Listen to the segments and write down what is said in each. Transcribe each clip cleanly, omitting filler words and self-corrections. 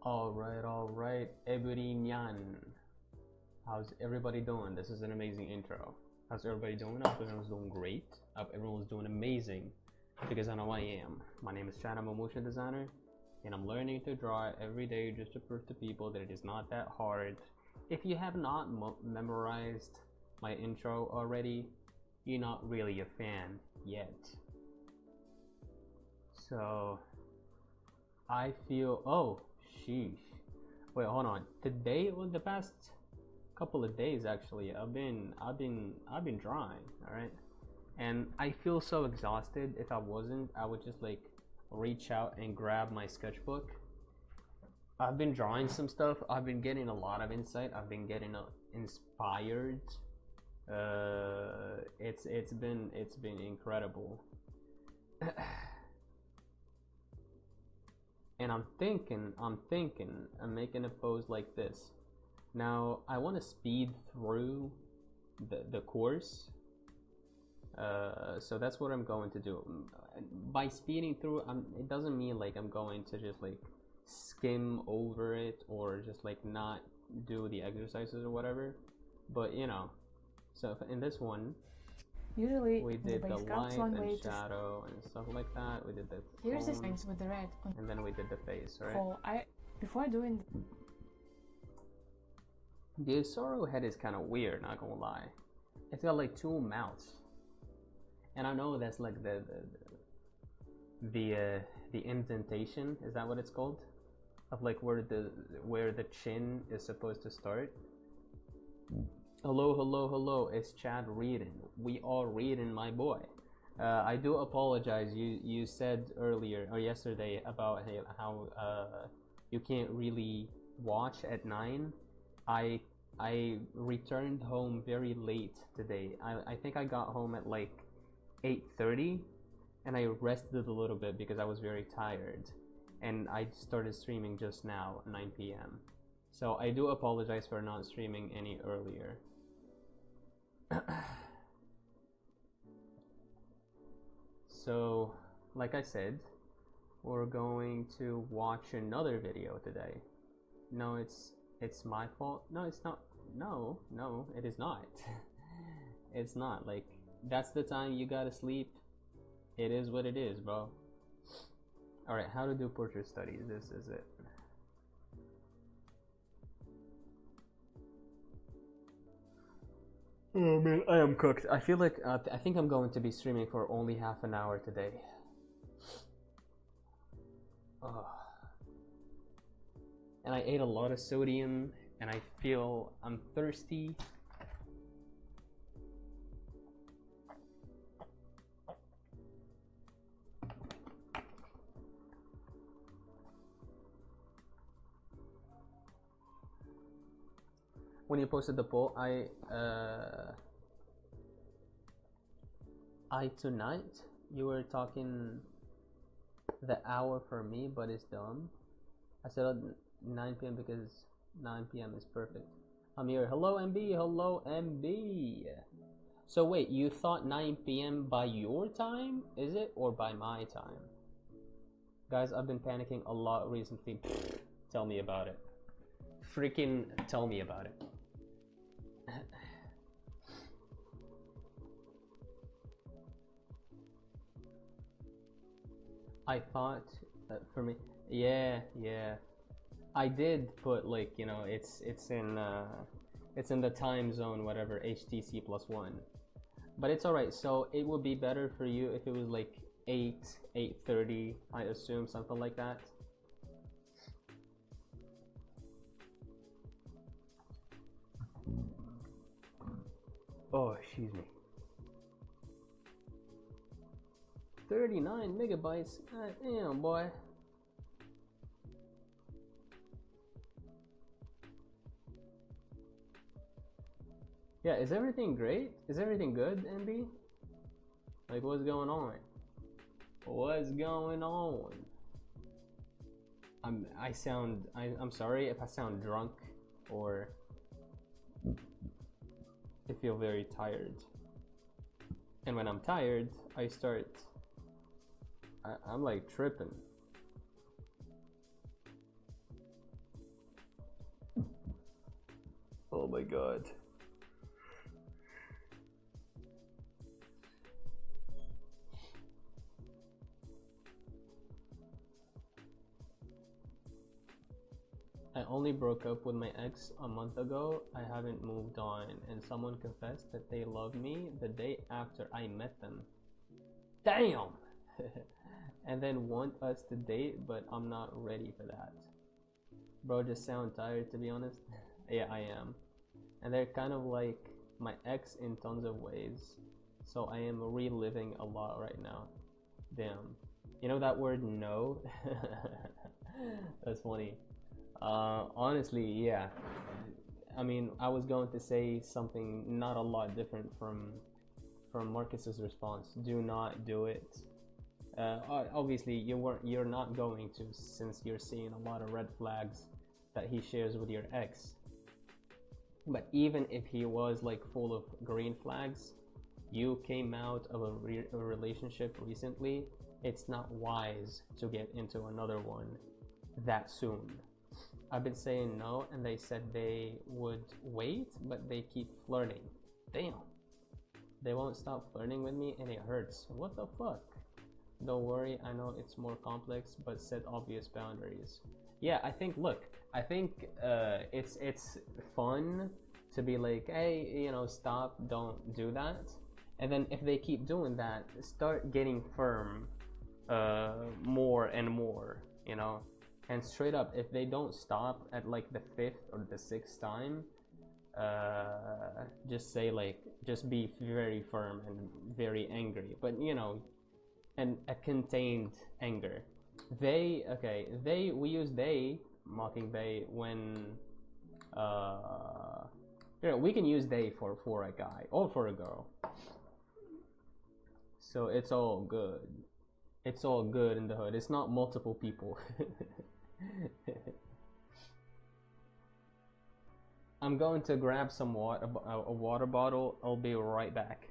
Alright, everyone. How's everybody doing? This is an amazing intro. How's everybody doing? I hope everyone's doing great. I hope everyone's doing amazing, because I know I am. My name is Chad, I'm a motion designer, and I'm learning to draw every day just to prove to people that it is not that hard. If you have not memorized my intro already, you're not really a fan yet. So I feel, oh sheesh, wait, hold on. Today was the past couple of days actually. I've been drawing, all right, and I feel so exhausted. If I wasn't, I would just like reach out and grab my sketchbook. I've been drawing some stuff. I've been getting a lot of insight. I've been getting inspired. It's been incredible. And I'm thinking I'm making a pose like this. Now I want to speed through the course, so that's what I'm going to do. By speeding through, it doesn't mean like I'm going to just like skim over it or just like not do the exercises or whatever, but you know. So in this one, usually we did the light and shadow and stuff like that. We did the here's the things with the red on, and then we did the face, right? oh, before doing the Isoro head is kind of weird, not gonna lie. It's got like two mouths, and I know that's like the indentation, is that what it's called, of like where the chin is supposed to start. Hello, it's Chad reading. We are reading, my boy. I do apologize. You said earlier or yesterday about how you can't really watch at 9. I returned home very late today. I think I got home at like 8:30, and I rested a little bit because I was very tired, and I started streaming just now, 9 p.m. So I do apologize for not streaming any earlier. So, like I said, we're going to watch another video today. No, it's my fault. No, it's not. No, it is not. It's not. Like, that's the time you gotta sleep. It is what it is, bro. Alright, how to do portrait studies. This is it. Oh man, I am cooked. I feel like I think I'm going to be streaming for only half an hour today. And I ate a lot of sodium, and I feel I'm thirsty. When you posted the poll, I tonight you were talking the hour for me, but it's dumb. I said 9 p.m. because 9 p.m. is perfect. I'm here. Hello MB, hello MB. So wait, you thought 9 p.m. by your time, is it, or by my time? Guys, I've been panicking a lot recently. Tell me about it. Freaking tell me about it. I thought for me, yeah, I did put like, you know, it's in the time zone, whatever, HTC +1, but it's all right. So it would be better for you if it was like 8:30, I assume, something like that. Oh, excuse me. 39 megabytes. God damn, boy. Yeah, is everything great? Is everything good, MB? Like, what's going on? What's going on? I'm sorry if I sound drunk or I feel very tired. And when I'm tired, I'm like tripping. Oh my god. I only broke up with my ex a month ago. I haven't moved on, and someone confessed that they love me the day after I met them. Damn! And then want us to date, but I'm not ready for that. Bro, just sound tired, to be honest. Yeah, I am. And they're kind of like my ex in tons of ways. So I am reliving a lot right now. Damn. You know that word no? That's funny. Honestly, yeah. I mean, I was going to say something not a lot different from Marcus's response. Do not do it. Obviously, you're not going to, since you're seeing a lot of red flags that he shares with your ex. But even if he was like full of green flags, you came out of a relationship recently. It's not wise to get into another one that soon. I've been saying no, and they said they would wait, but they keep flirting. Damn. They won't stop flirting with me, and it hurts. What the fuck? Don't worry, I know it's more complex, but set obvious boundaries. Yeah, I think, look, I think it's fun to be like, hey, you know, stop, don't do that. And then if they keep doing that, start getting firm more and more, you know. And straight up, if they don't stop at like the 5th or the 6th time, just say like, just be very firm and very angry, but you know, and a contained anger. We use they, mocking they, when you know, we can use they for a guy or for a girl, so it's all good. It's all good in the hood. It's not multiple people. I'm going to grab some water, a water bottle. I'll be right back.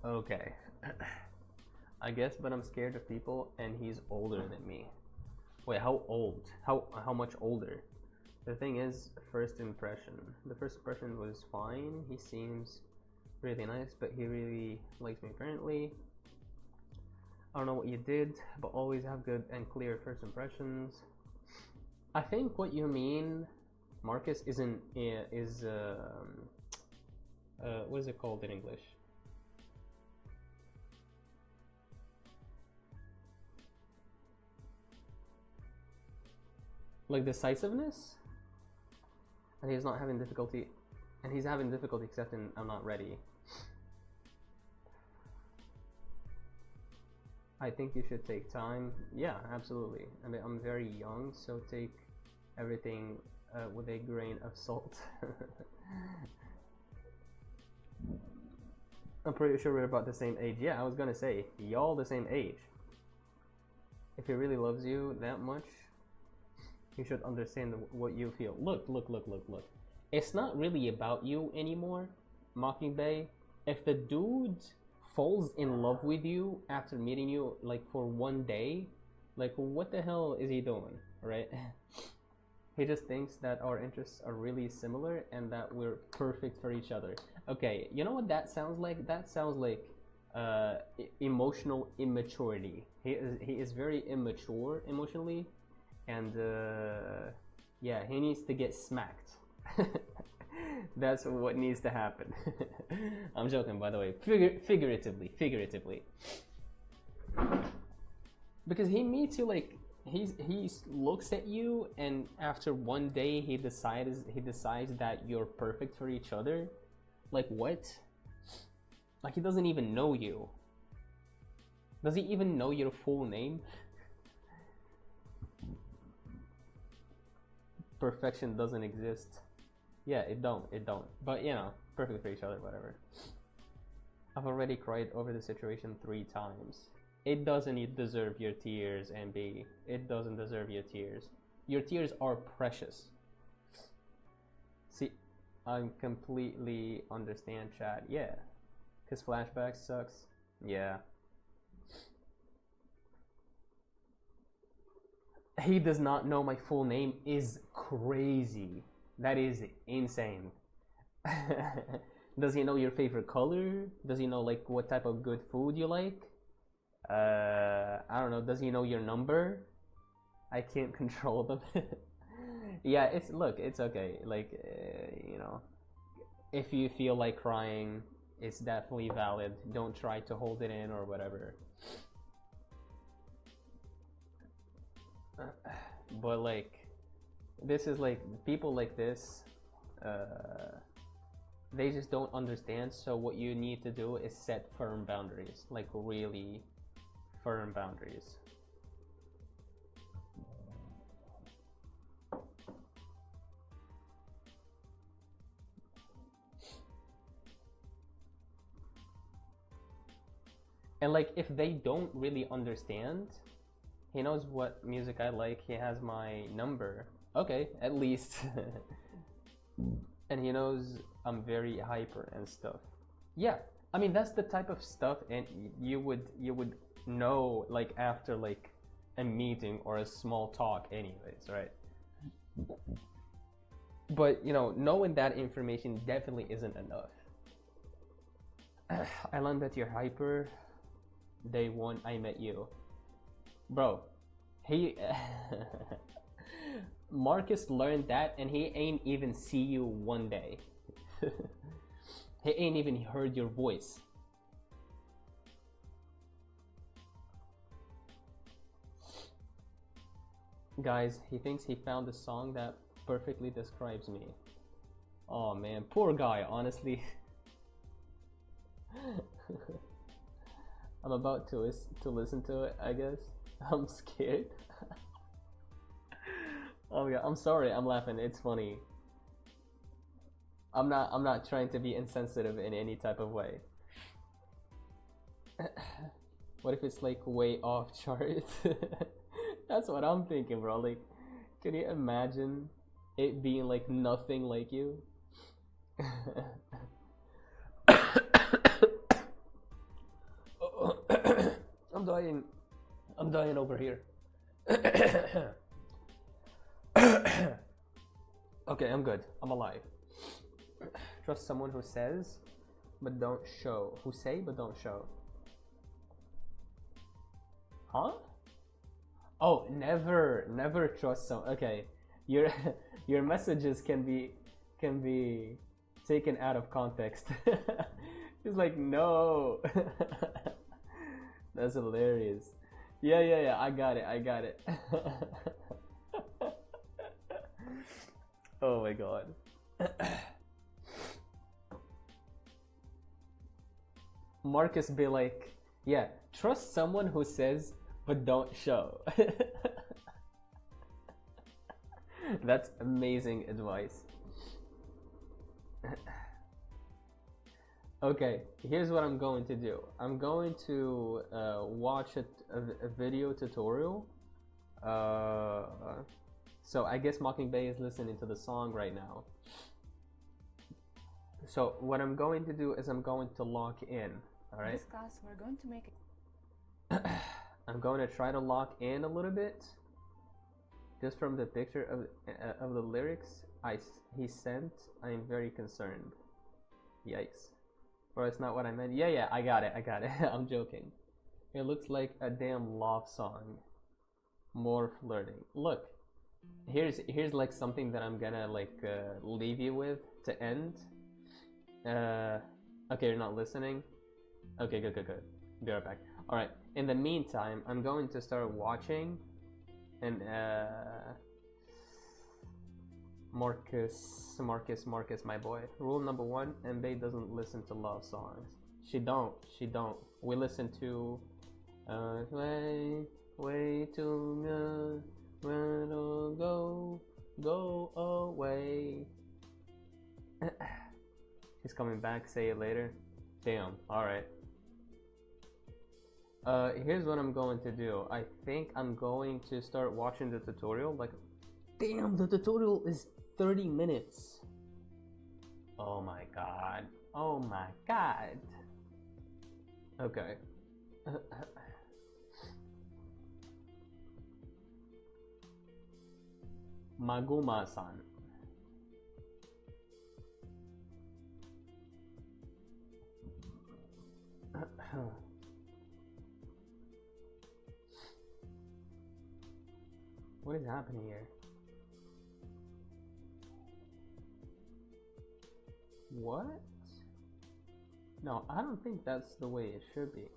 Okay. I guess, but I'm scared of people, and he's older than me. Wait, how old? How much older? The thing is, first impression. The first impression was fine. He seems really nice, but he really likes me apparently. I don't know what you did, but always have good and clear first impressions. I think what you mean, Marcus, is what is it called in English? Like decisiveness, and he's not having difficulty, and he's having difficulty accepting I'm not ready. I think you should take time. Yeah, absolutely. I mean, I'm very young, so take everything with a grain of salt. I'm pretty sure we're about the same age. Yeah, I was gonna say, y'all the same age. If he really loves you that much, you should understand what you feel. Look. It's not really about you anymore, Mockingbay. If the dude falls in love with you after meeting you like for one day, like what the hell is he doing, right? He just thinks that our interests are really similar and that we're perfect for each other. Okay, you know what that sounds like? That sounds like emotional immaturity. He is very immature emotionally, and yeah, he needs to get smacked. That's what needs to happen. I'm joking, by the way. Figuratively. Because he meets you like he looks at you, and after one day he decides that you're perfect for each other. Like what? Like he doesn't even know you. Does he even know your full name? Perfection doesn't exist. Yeah, it don't. But you know, perfect for each other, whatever. I've already cried over the situation 3 times. It doesn't deserve your tears, MB. It doesn't deserve your tears. Your tears are precious. See, I completely understand, chat. Yeah, because flashback sucks. Yeah. He does not know my full name is crazy. That is insane. Does he know your favorite color? Does he know like what type of good food you like? I don't know. Does he know your number? I can't control them. Yeah, it's okay. Like you know, if you feel like crying, it's definitely valid. Don't try to hold it in or whatever. But like, this is like people like this. They just don't understand. So what you need to do is set firm boundaries, like really firm boundaries. And like if they don't really understand, he knows what music I like, he has my number. Okay, at least. And he knows I'm very hyper and stuff. Yeah, I mean that's the type of stuff, and you would know like after like a meeting or a small talk anyways, right? But you know, knowing that information definitely isn't enough. I learned that you're hyper day 1 I met you. Bro, he Marcus learned that and he ain't even see you one day. He ain't even heard your voice. Guys, he thinks he found a song that perfectly describes me. Oh man, poor guy, honestly. I'm about to listen to it, I guess. I'm scared. Oh yeah, I'm sorry, I'm laughing, it's funny. I'm not trying to be insensitive in any type of way. What if it's like way off chart? That's what I'm thinking, bro. Like, can you imagine it being like nothing like you? I'm dying over here. Okay, I'm good. I'm alive. Trust someone who says but don't show. Who say but don't show. Huh? Oh, never trust someone. Okay, your messages can be taken out of context. He's like, no. That's hilarious. Yeah. I got it. Oh my god. Marcus be like, yeah, trust someone who says but don't show. That's amazing advice. Okay, here's what I'm going to do. I'm going to watch a video tutorial. So I guess Mockingbay is listening to the song right now. So what I'm going to do is I'm going to lock in. All right. Discuss. We're going to make it. I'm going to try to lock in a little bit. Just from the picture of the lyrics he sent, I am very concerned. Yikes. Or it's not what I meant. Yeah, I got it. I'm joking. It looks like a damn love song. More flirting. Look, here's like something that I'm gonna like leave you with to end. Okay, you're not listening. Okay, good. Be right back. All right. In the meantime, I'm going to start watching, and Marcus, my boy. Rule number 1: Mbae doesn't listen to love songs. She don't. We listen to way too good, go away. He's coming back, say it later. Damn, alright. Here's what I'm going to do. I think I'm going to start watching the tutorial. Like, damn, the tutorial is 30 minutes. Oh my god. Okay. Maguma-san. What is happening here? What? No, I don't think that's the way it should be.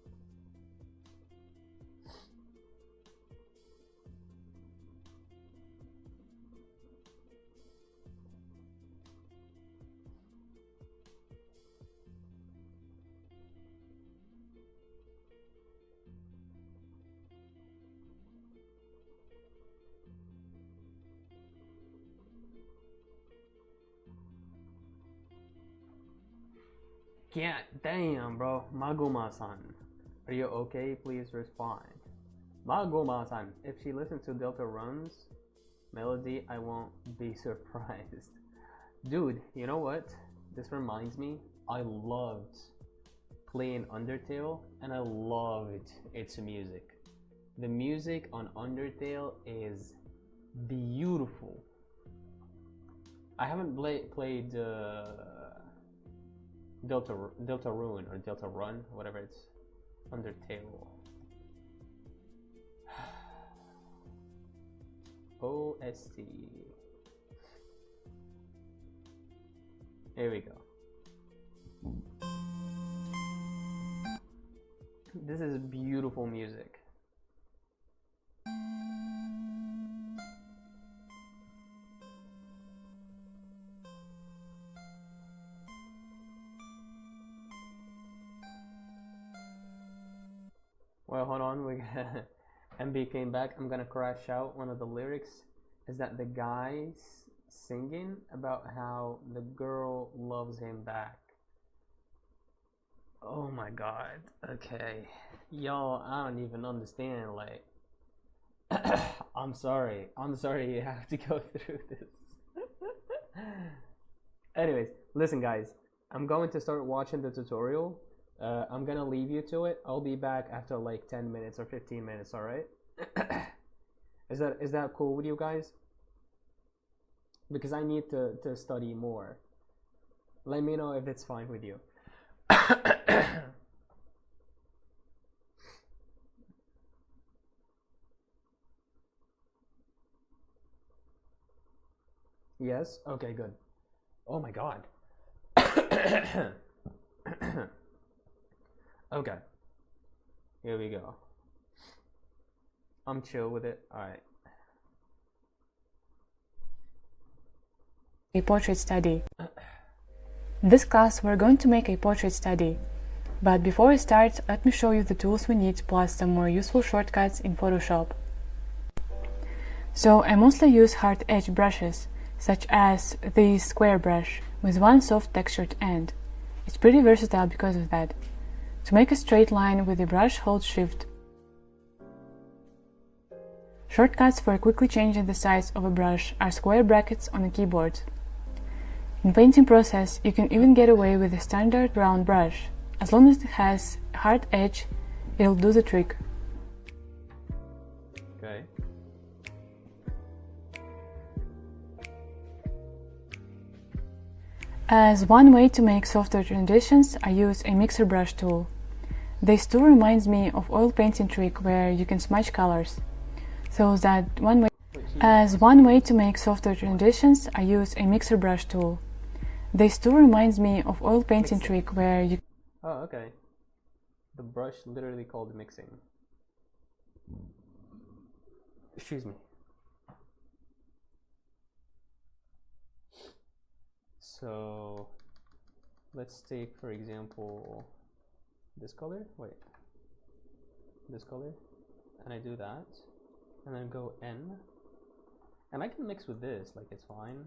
Yeah, damn, bro. Maguma-san, are you okay? Please respond. Maguma-san, if she listens to Delta Run's melody, I won't be surprised. Dude, you know what? This reminds me, I loved playing Undertale, and I loved its music. The music on Undertale is beautiful. I haven't played Delta Rune or Delta Run, whatever it's, Undertale. OST. Here we go. This is beautiful music. Well, hold on, we MB came back. I'm gonna crash out. One of the lyrics is that the guy's singing about how the girl loves him back. Oh my god. Okay. Y'all, I don't even understand, like I'm sorry you have to go through this. Anyways, listen guys, I'm going to start watching the tutorial. I'm gonna leave you to it. I'll be back after like 10 minutes or 15 minutes, alright? Is that cool with you guys? Because I need to study more. Let me know if it's fine with you. Yes? Okay, good. Oh my god. Okay. Here we go. I'm chill with it. Alright. A portrait study. In this class we're going to make a portrait study. But before we start, let me show you the tools we need plus some more useful shortcuts in Photoshop. So I mostly use hard edge brushes, such as the square brush with one soft textured end. It's pretty versatile because of that. To make a straight line with the brush, hold Shift. Shortcuts for quickly changing the size of a brush are square brackets on a keyboard. In painting process, you can even get away with a standard round brush. As long as it has a hard edge, it'll do the trick. Okay. As one way to make softer transitions, I use a mixer brush tool. This tool reminds me of oil painting trick where you can smudge colors. So that one way As one way to make softer transitions, I use a mixer brush tool. This tool reminds me of oil painting trick where you... Oh, okay. The brush literally called mixing. Excuse me. So let's take, for example, this color. Wait. This color. And I do that. And then go N. And I can mix with this, like it's fine.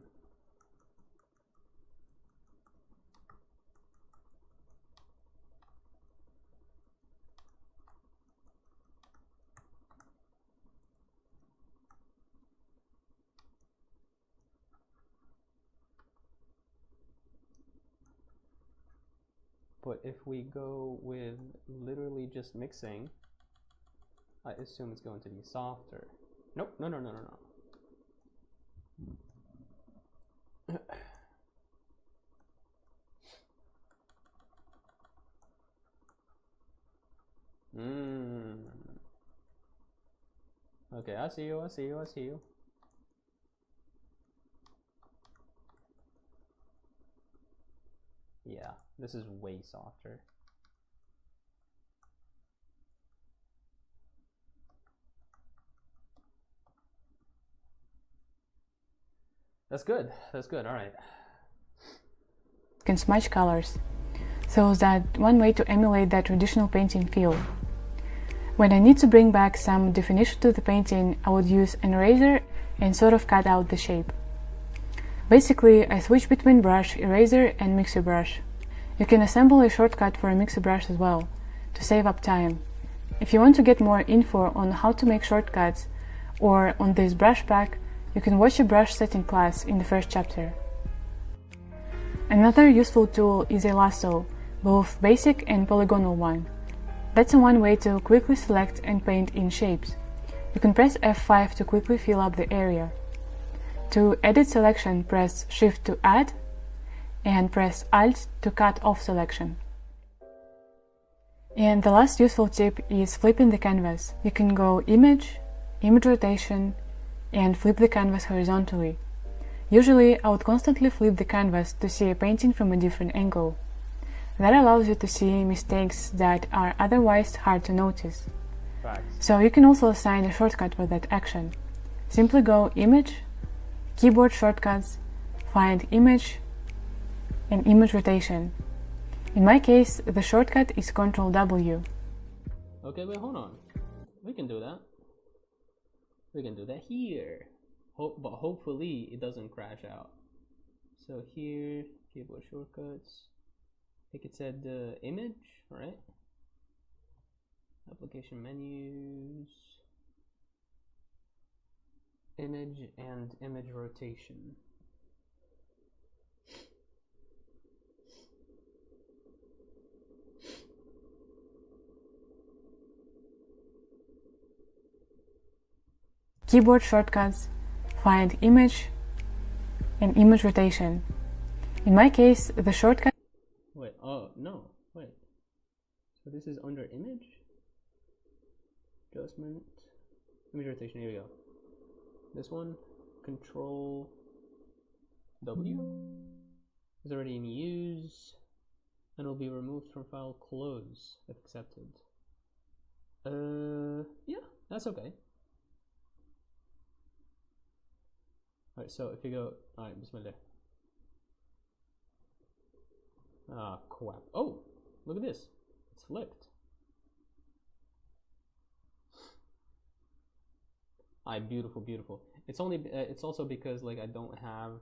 But if we go with literally just mixing, I assume it's going to be softer. Nope, no. Okay, I see you. Yeah, this is way softer. That's good, alright. Can smudge colors. So that one way to emulate that traditional painting feel. When I need to bring back some definition to the painting, I would use an eraser and sort of cut out the shape. Basically, I switch between brush, eraser and mixer brush. You can assemble a shortcut for a mixer brush as well, to save up time. If you want to get more info on how to make shortcuts or on this brush pack, you can watch a brush setting class in the first chapter. Another useful tool is a lasso, both basic and polygonal one. That's one way to quickly select and paint in shapes. You can press F5 to quickly fill up the area. To edit selection, press Shift to add and press Alt to cut off selection. And the last useful tip is flipping the canvas. You can go Image, Image Rotation, and flip the canvas horizontally. Usually, I would constantly flip the canvas to see a painting from a different angle. That allows you to see mistakes that are otherwise hard to notice. Facts. So you can also assign a shortcut for that action. Simply go Image, Keyboard Shortcuts, find Image, and Image Rotation. In my case, the shortcut is Ctrl+W. Okay, wait, hold on. We can do that. We can do that here. But hopefully it doesn't crash out. So here, keyboard shortcuts. I think it said image, right? Application menus. Image and image rotation. Keyboard shortcuts, find Image, and Image Rotation. In my case, the shortcut... Wait, oh, no, wait. So this is under Image? Adjustment, Image Rotation, here we go. This one, Ctrl+W, is already in use, and will be removed from file close, if accepted. Yeah, that's okay. Alright, so if you go, alright, bismillah. Ah, crap. Oh, look at this. It's flipped. Alright, beautiful, beautiful. It's only, it's also because like I don't have,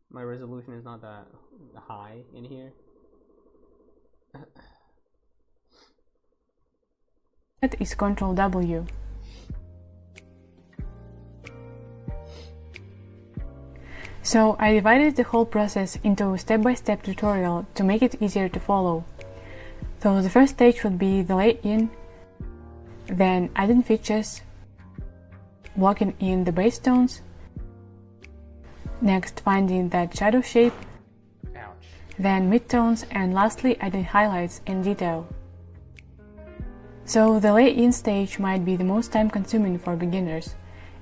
my resolution is not that high in here. That is Ctrl+W. So I divided the whole process into a step-by-step tutorial to make it easier to follow. So the first stage would be the lay-in, then adding features, blocking in the base tones, next finding that shadow shape, then midtones, and lastly adding highlights and detail. So the lay-in stage might be the most time-consuming for beginners.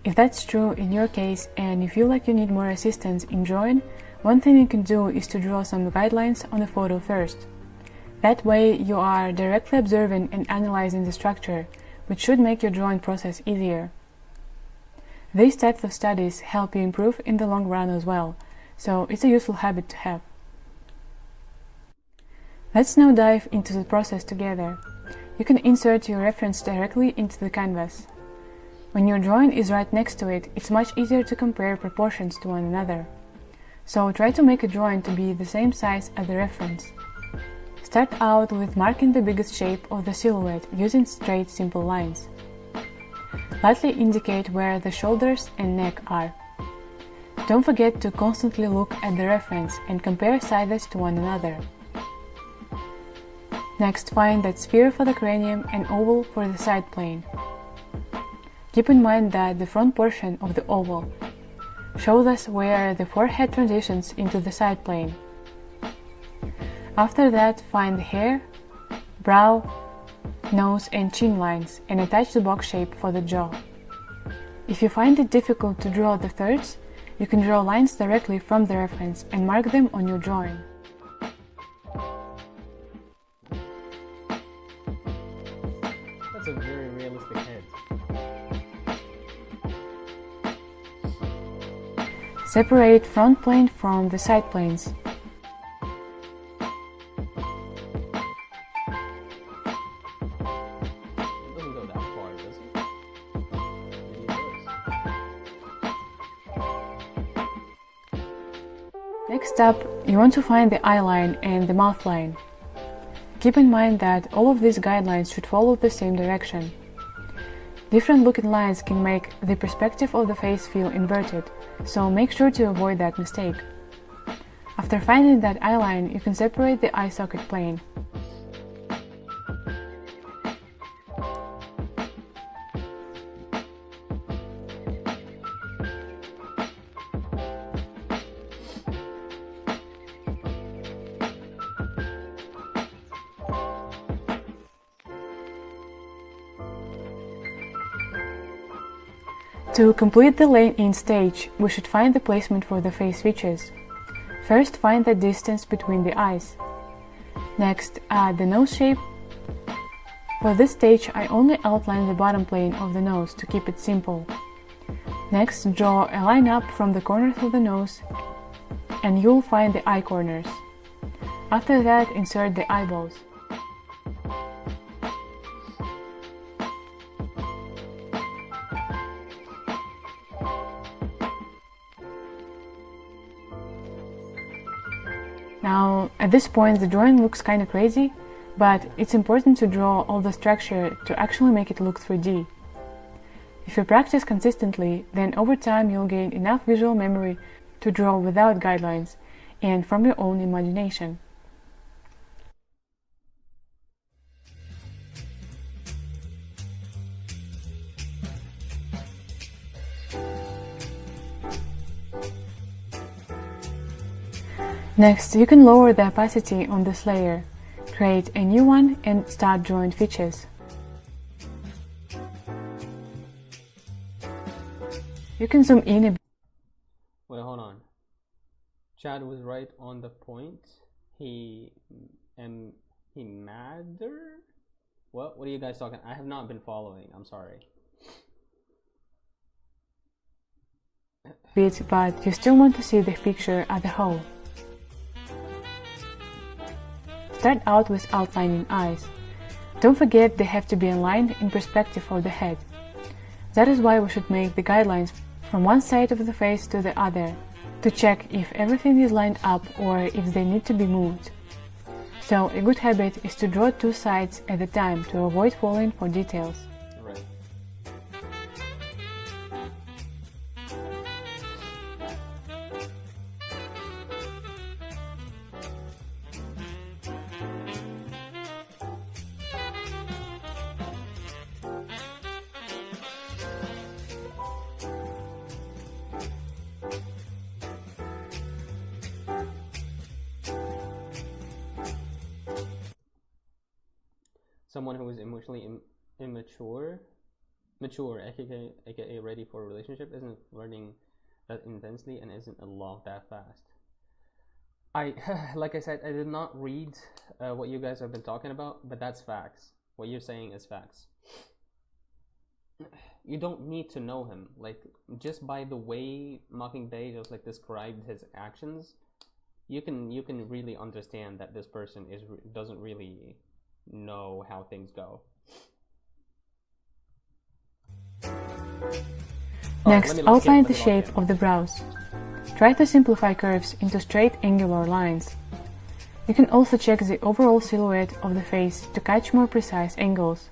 If that's true in your case and you feel like you need more assistance in drawing, one thing you can do is to draw some guidelines on the photo first. That way you are directly observing and analyzing the structure, which should make your drawing process easier. These types of studies help you improve in the long run as well, so it's a useful habit to have. Let's now dive into the process together. You can insert your reference directly into the canvas. When your drawing is right next to it, it's much easier to compare proportions to one another. So try to make a drawing to be the same size as the reference. Start out with marking the biggest shape of the silhouette using straight, simple lines. Lightly indicate where the shoulders and neck are. Don't forget to constantly look at the reference and compare sizes to one another. Next, find that sphere for the cranium and oval for the side plane. Keep in mind that the front portion of the oval shows us where the forehead transitions into the side plane. After that, find the hair, brow, nose and chin lines and attach the box shape for the jaw. If you find it difficult to draw the thirds, you can draw lines directly from the reference and mark them on your drawing. That's a very realistic head. Separate front plane from the side planes. Next up, you want to find the eye line and the mouth line. Keep in mind that all of these guidelines should follow the same direction. Different looking lines can make the perspective of the face feel inverted, so make sure to avoid that mistake. After finding that eye line, you can separate the eye socket plane. To complete the laying-in stage, we should find the placement for the face features. First, find the distance between the eyes. Next, add the nose shape. For this stage, I only outline the bottom plane of the nose to keep it simple. Next, draw a line up from the corners of the nose and you'll find the eye corners. After that, insert the eyeballs. Now, at this point the drawing looks kinda crazy, but it's important to draw all the structure to actually make it look 3D. If you practice consistently, then over time you'll gain enough visual memory to draw without guidelines and from your own imagination. Next, you can lower the opacity on this layer, create a new one and start drawing features. You can zoom in a bit. Wait, hold on. Chad was right on the point. He madder? What are you guys talking? I have not been following. I'm sorry. But you still want to see the picture as a whole. Start out with outlining eyes. Don't forget they have to be aligned in perspective for the head. That is why we should make the guidelines from one side of the face to the other, to check if everything is lined up or if they need to be moved. So a good habit is to draw two sides at a time to avoid falling for details. Right. someone who is emotionally immature, aka ready for a relationship, isn't flirting that intensely and isn't in love that fast. I like I said, I did not read what you guys have been talking about, but that's facts. What you're saying is facts. You don't need to know him. Like, just by the way Mockingbay just like described his actions, you can really understand that this person doesn't really know how things go. Next, outline the shape of the brows. Try to simplify curves into straight angular lines. You can also check the overall silhouette of the face to catch more precise angles.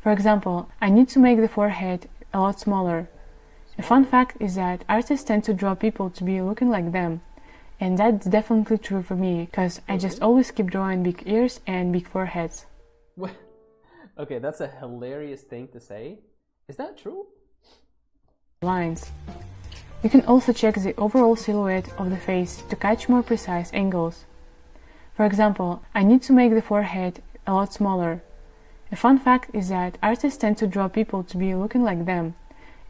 For example, I need to make the forehead a lot smaller. A fun fact is that artists tend to draw people to be looking like them, and that's definitely true for me, because I just always keep drawing big ears and big foreheads. Okay, that's a hilarious thing to say. Is that true? Lines. You can also check the overall silhouette of the face to catch more precise angles. For example, I need to make the forehead a lot smaller. A fun fact is that artists tend to draw people to be looking like them,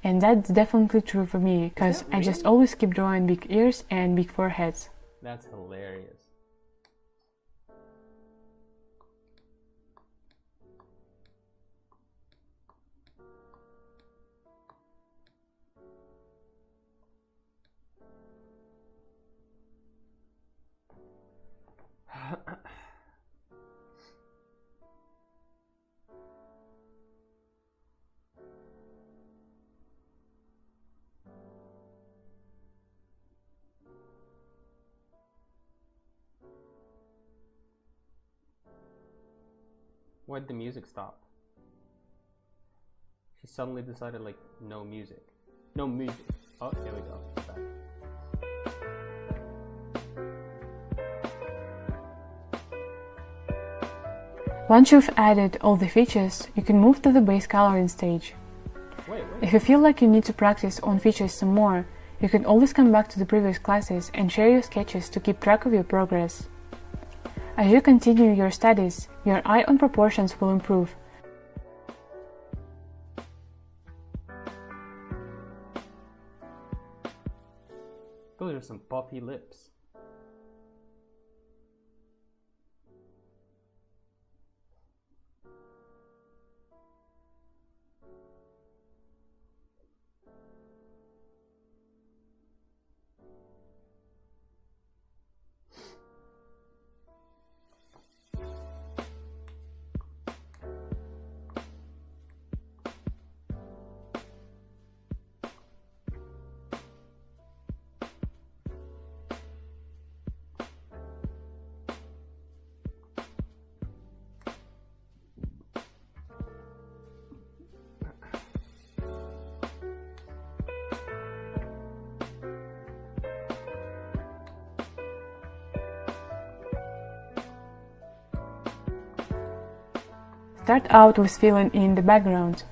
and that's definitely true for me, because I just always keep drawing big ears and big foreheads. That's hilarious. Why'd the music stop? She suddenly decided, like, no music. No music. Oh, there we go. Back. Once you've added all the features, you can move to the base coloring stage. Wait. If you feel like you need to practice on features some more, you can always come back to the previous classes and share your sketches to keep track of your progress. As you continue your studies, your eye on proportions will improve. Those are some puffy lips. Start out with filling in the background.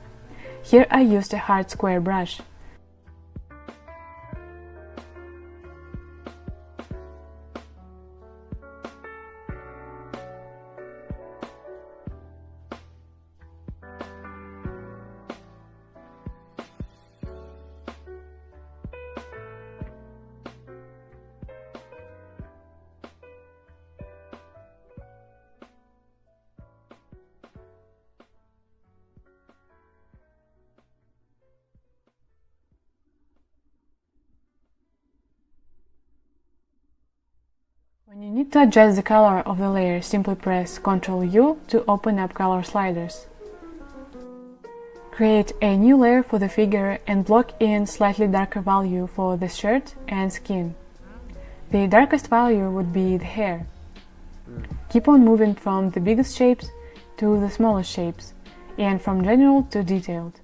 Here I used a hard square brush. When you need to adjust the color of the layer, simply press Ctrl+U to open up color sliders. Create a new layer for the figure and block in slightly darker value for the shirt and skin. The darkest value would be the hair. Keep on moving from the biggest shapes to the smallest shapes, and from general to detailed.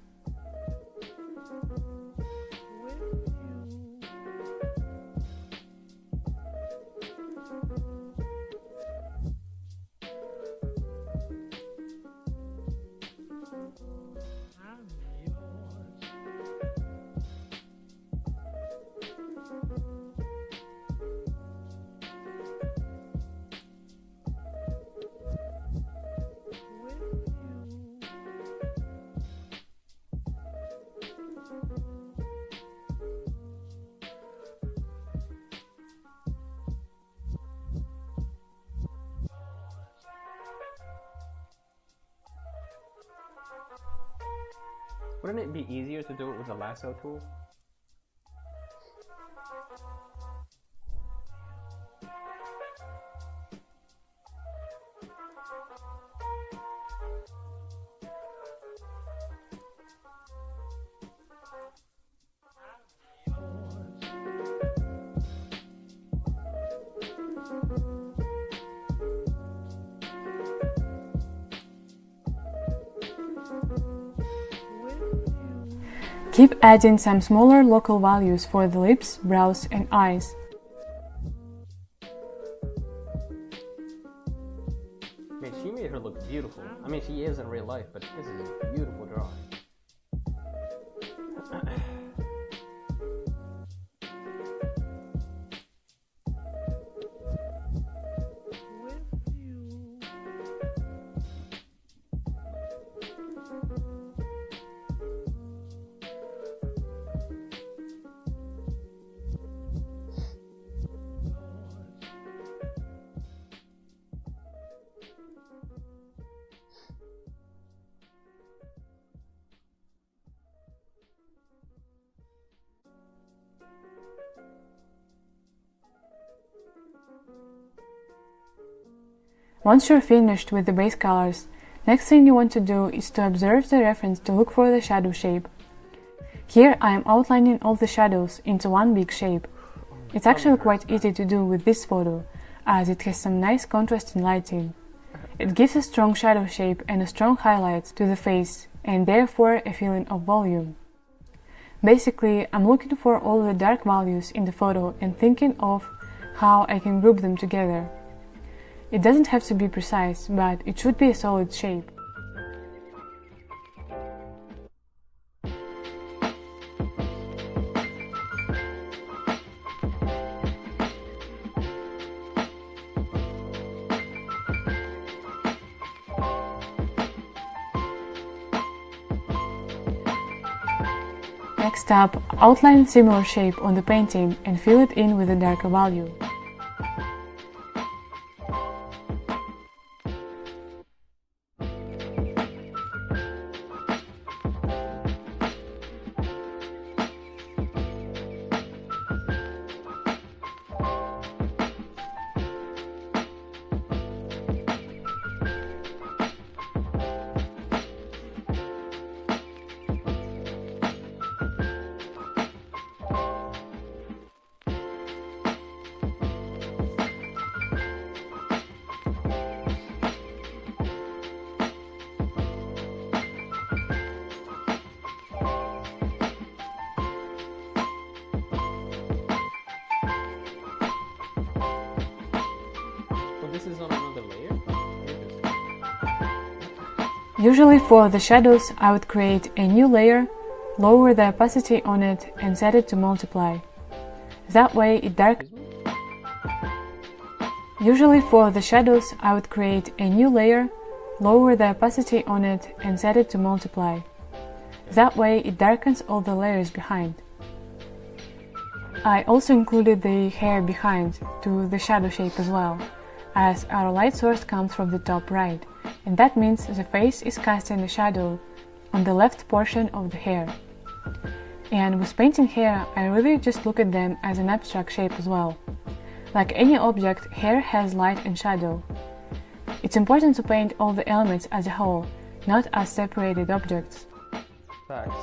Wouldn't it be easier to do it with a lasso tool? Keep adding some smaller local values for the lips, brows and eyes. I mean, she made her look beautiful. I mean, she is in real life, but this is a beautiful drawing. Once you're finished with the base colors, next thing you want to do is to observe the reference to look for the shadow shape. Here I am outlining all the shadows into one big shape. It's actually quite easy to do with this photo, as it has some nice contrasting lighting. It gives a strong shadow shape and a strong highlight to the face, and therefore a feeling of volume. Basically, I'm looking for all the dark values in the photo and thinking of how I can group them together. It doesn't have to be precise, but it should be a solid shape. Next up, outline similar shape on the painting and fill it in with a darker value. This is on another layer? Usually for the shadows, I would create a new layer, lower the opacity on it and set it to multiply. That way it darkens. Usually for the shadows, I would create a new layer, lower the opacity on it and set it to multiply. That way it darkens all the layers behind. I also included the hair behind to the shadow shape as well, as our light source comes from the top right, and that means the face is casting a shadow on the left portion of the hair. And with painting hair, I really just look at them as an abstract shape as well. Like any object, hair has light and shadow. It's important to paint all the elements as a whole, not as separated objects. Facts.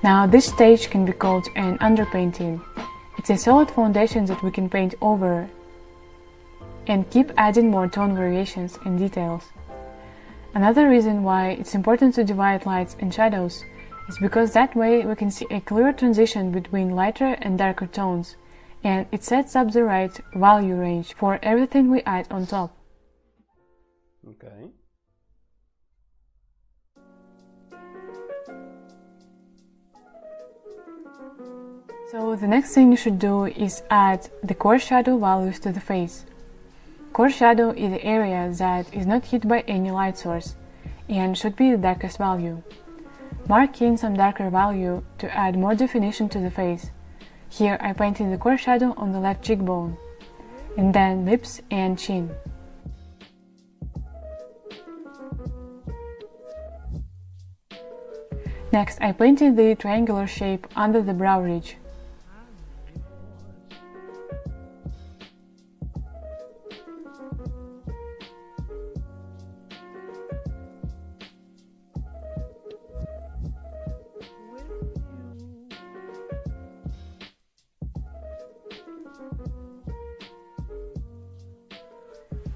Now this stage can be called an underpainting. It's a solid foundation that we can paint over and keep adding more tone variations and details. Another reason why it's important to divide lights and shadows is because that way we can see a clear transition between lighter and darker tones, and it sets up the right value range for everything we add on top. Okay. So the next thing you should do is add the core shadow values to the face. Core shadow is the area that is not hit by any light source and should be the darkest value. Mark in some darker value to add more definition to the face. Here I painted the core shadow on the left cheekbone, and then lips and chin. Next I painted the triangular shape under the brow ridge.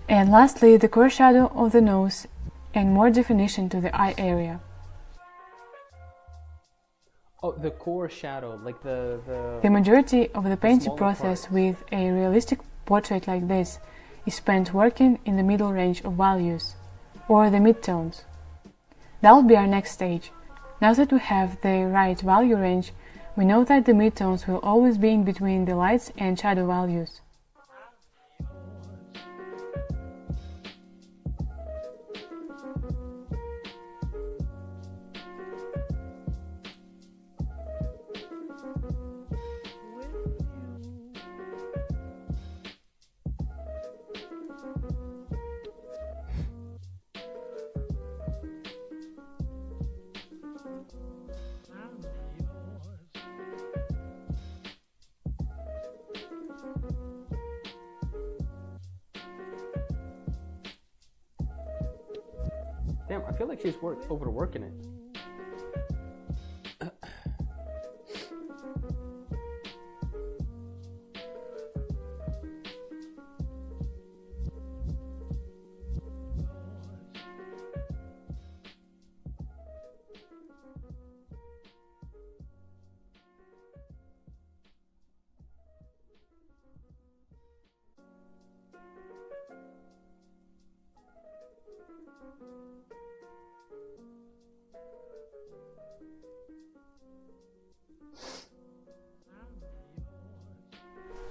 And lastly, the core shadow of the nose and more definition to the eye area. Oh, the core shadow, like The majority of the painting process with a realistic portrait like this is spent working in the middle range of values, or the midtones. That will be our next stage. Now that we have the right value range, we know that the midtones will always be in between the lights and shadow values. Damn, I feel like she's overworking it.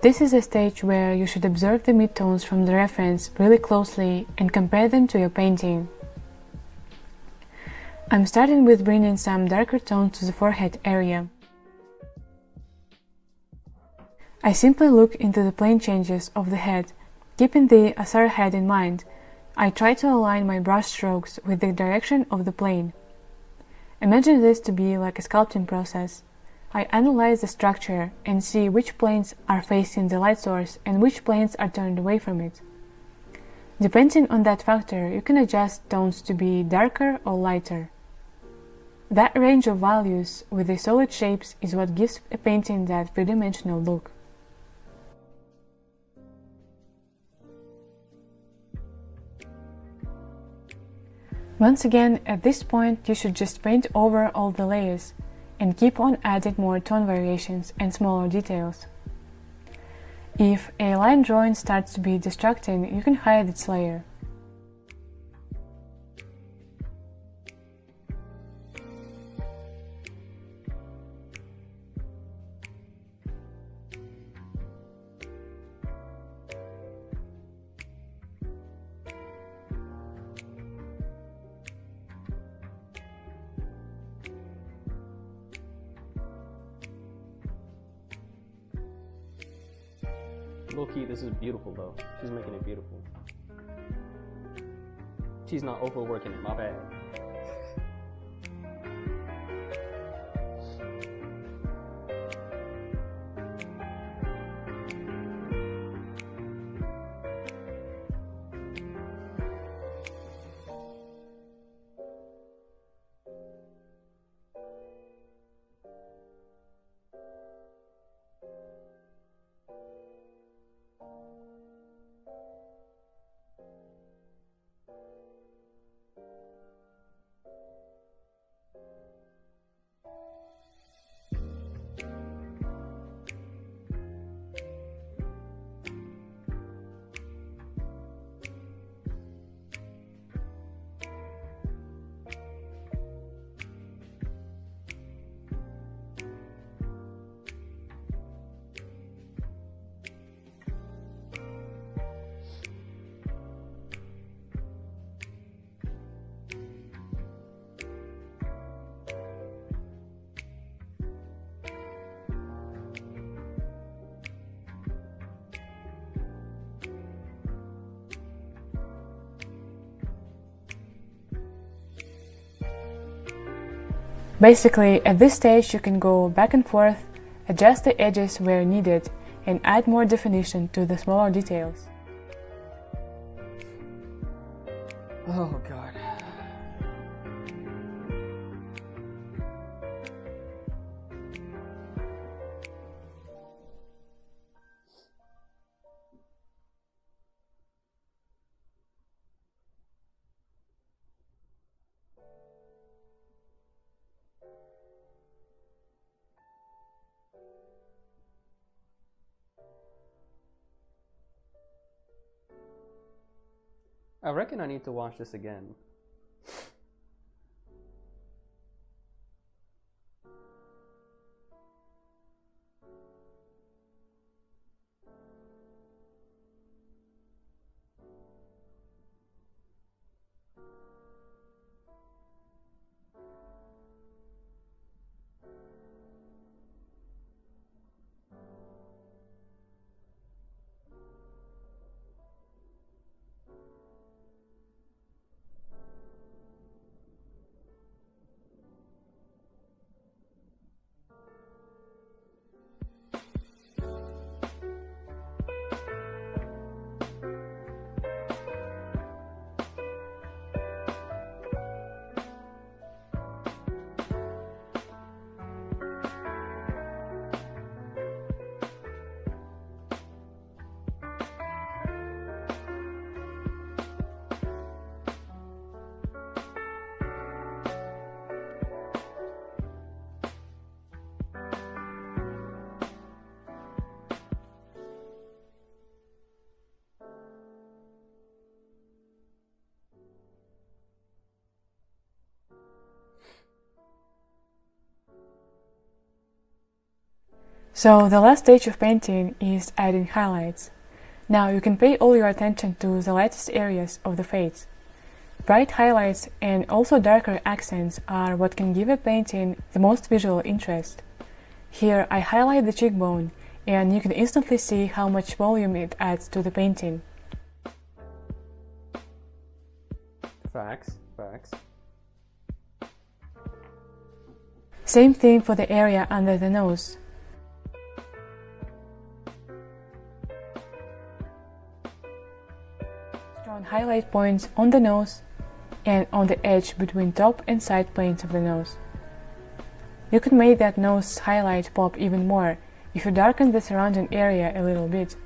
This is a stage where you should observe the midtones from the reference really closely and compare them to your painting. I'm starting with bringing some darker tones to the forehead area. I simply look into the plane changes of the head, keeping the Asar head in mind. I try to align my brush strokes with the direction of the plane. Imagine this to be like a sculpting process. I analyze the structure and see which planes are facing the light source and which planes are turned away from it. Depending on that factor, you can adjust tones to be darker or lighter. That range of values with the solid shapes is what gives a painting that three-dimensional look. Once again, at this point, you should just paint over all the layers and keep on adding more tone variations and smaller details. If a line drawing starts to be distracting, you can hide its layer. Low-key, this is beautiful though. She's making it beautiful. She's not overworking it, my bad. Basically, at this stage you can go back and forth, adjust the edges where needed, and add more definition to the smaller details. Oh god. I reckon I need to watch this again. So the last stage of painting is adding highlights. Now you can pay all your attention to the lightest areas of the face. Bright highlights and also darker accents are what can give a painting the most visual interest. Here I highlight the cheekbone, and you can instantly see how much volume it adds to the painting. Facts, facts. Same thing for the area under the nose. Strong highlight points on the nose and on the edge between top and side planes of the nose. You can make that nose highlight pop even more if you darken the surrounding area a little bit.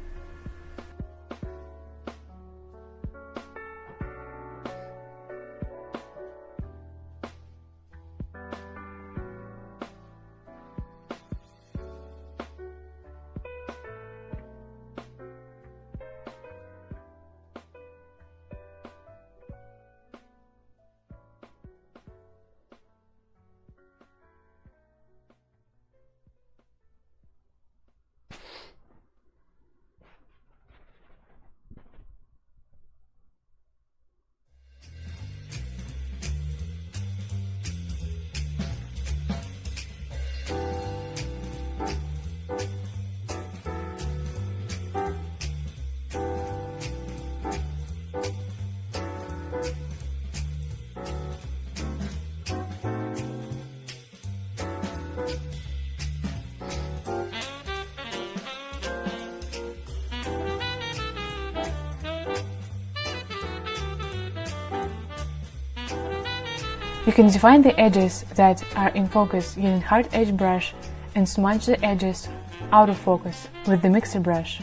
You can define the edges that are in focus using hard edge brush and smudge the edges out of focus with the mixer brush.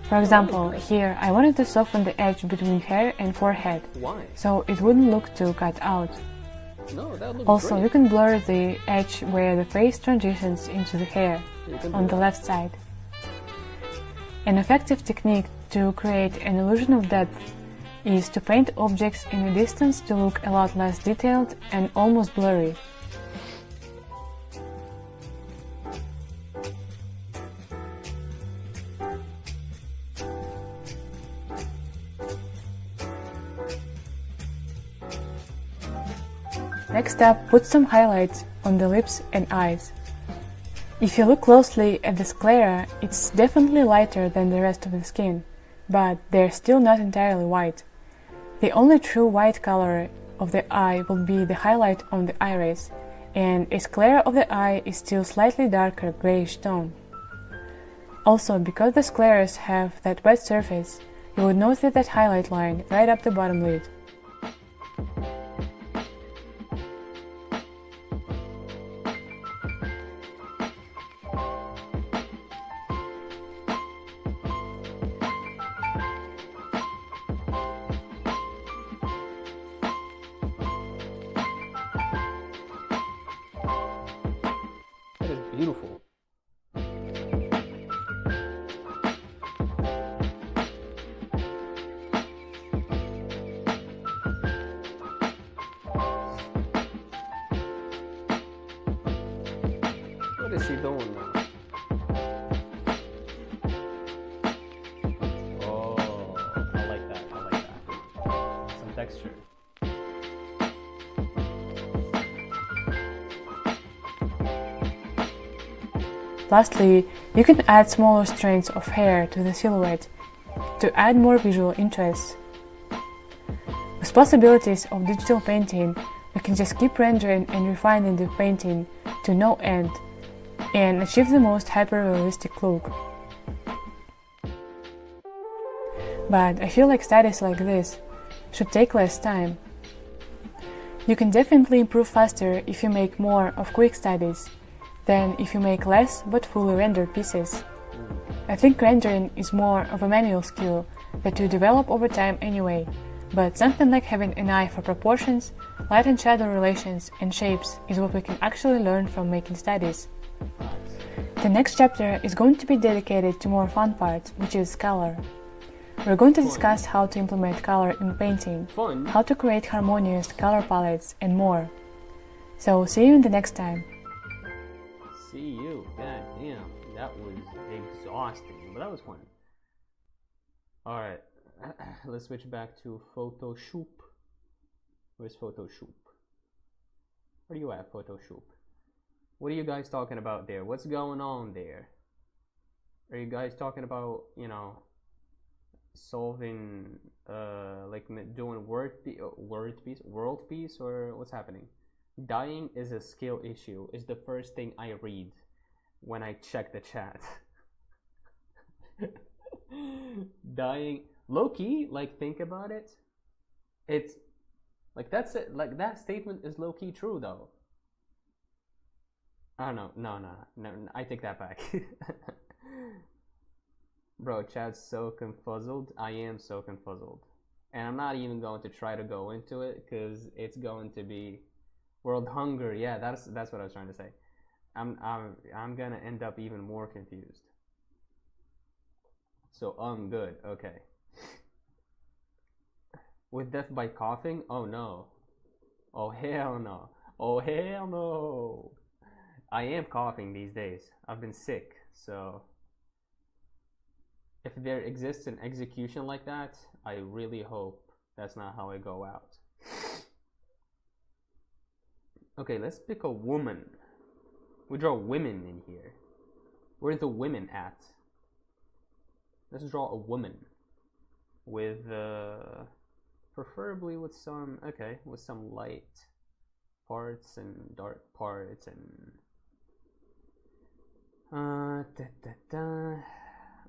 For example, here I wanted to soften the edge between hair and forehead. Why? So it wouldn't look too cut out. No, that looks Also, great. you can blur the edge where the face transitions into the hair on the left side. An effective technique to create an illusion of depth is to paint objects in a distance to look a lot less detailed and almost blurry. Next up, put some highlights on the lips and eyes. If you look closely at the sclera, it's definitely lighter than the rest of the skin, but they're still not entirely white. The only true white color of the eye will be the highlight on the iris, and its glare of the eye is still slightly darker grayish tone. Also, because the scleras have that wet surface, you would notice that highlight line right up the bottom lid. That is beautiful. What is she doing now? Oh, I like that. I like that. Some texture. Lastly, you can add smaller strands of hair to the silhouette to add more visual interest. With possibilities of digital painting, we can just keep rendering and refining the painting to no end and achieve the most hyper-realistic look. But I feel like studies like this should take less time. You can definitely improve faster if you make more of quick studies than if you make less but fully rendered pieces. I think rendering is more of a manual skill that you develop over time anyway, but something like having an eye for proportions, light and shadow relations, and shapes is what we can actually learn from making studies. The next chapter is going to be dedicated to more fun parts, which is color. We're going to discuss how to implement color in painting, how to create harmonious color palettes, and more. So see you in the next time. See you. God damn, that was exhausting, but that was fun. Alright, let's switch back to Photoshop. Where's Photoshop? Where are you at, Photoshop? What are you guys talking about there? What's going on there? Are you guys talking about, you know, solving, like doing world peace, or what's happening? Dying is a skill issue is the first thing I read when I check the chat. Dying, low-key, like, think about it. It's like, that's it, like, that statement is low-key true though. I don't know. No, I take that back. Bro, chat's so confuzzled. I am so confuzzled, and I'm not even going to try to go into it because it's going to be world hunger. Yeah, that's what I was trying to say. I'm gonna end up even more confused. So good. Okay. With death by coughing? Oh no. Oh hell no. Oh hell no. I am coughing these days. I've been sick, so if there exists an execution like that, I really hope that's not how I go out. Okay, let's pick a woman. We draw women in here. Where's the women at? Let's draw a woman with preferably with some, okay, with some light parts and dark parts and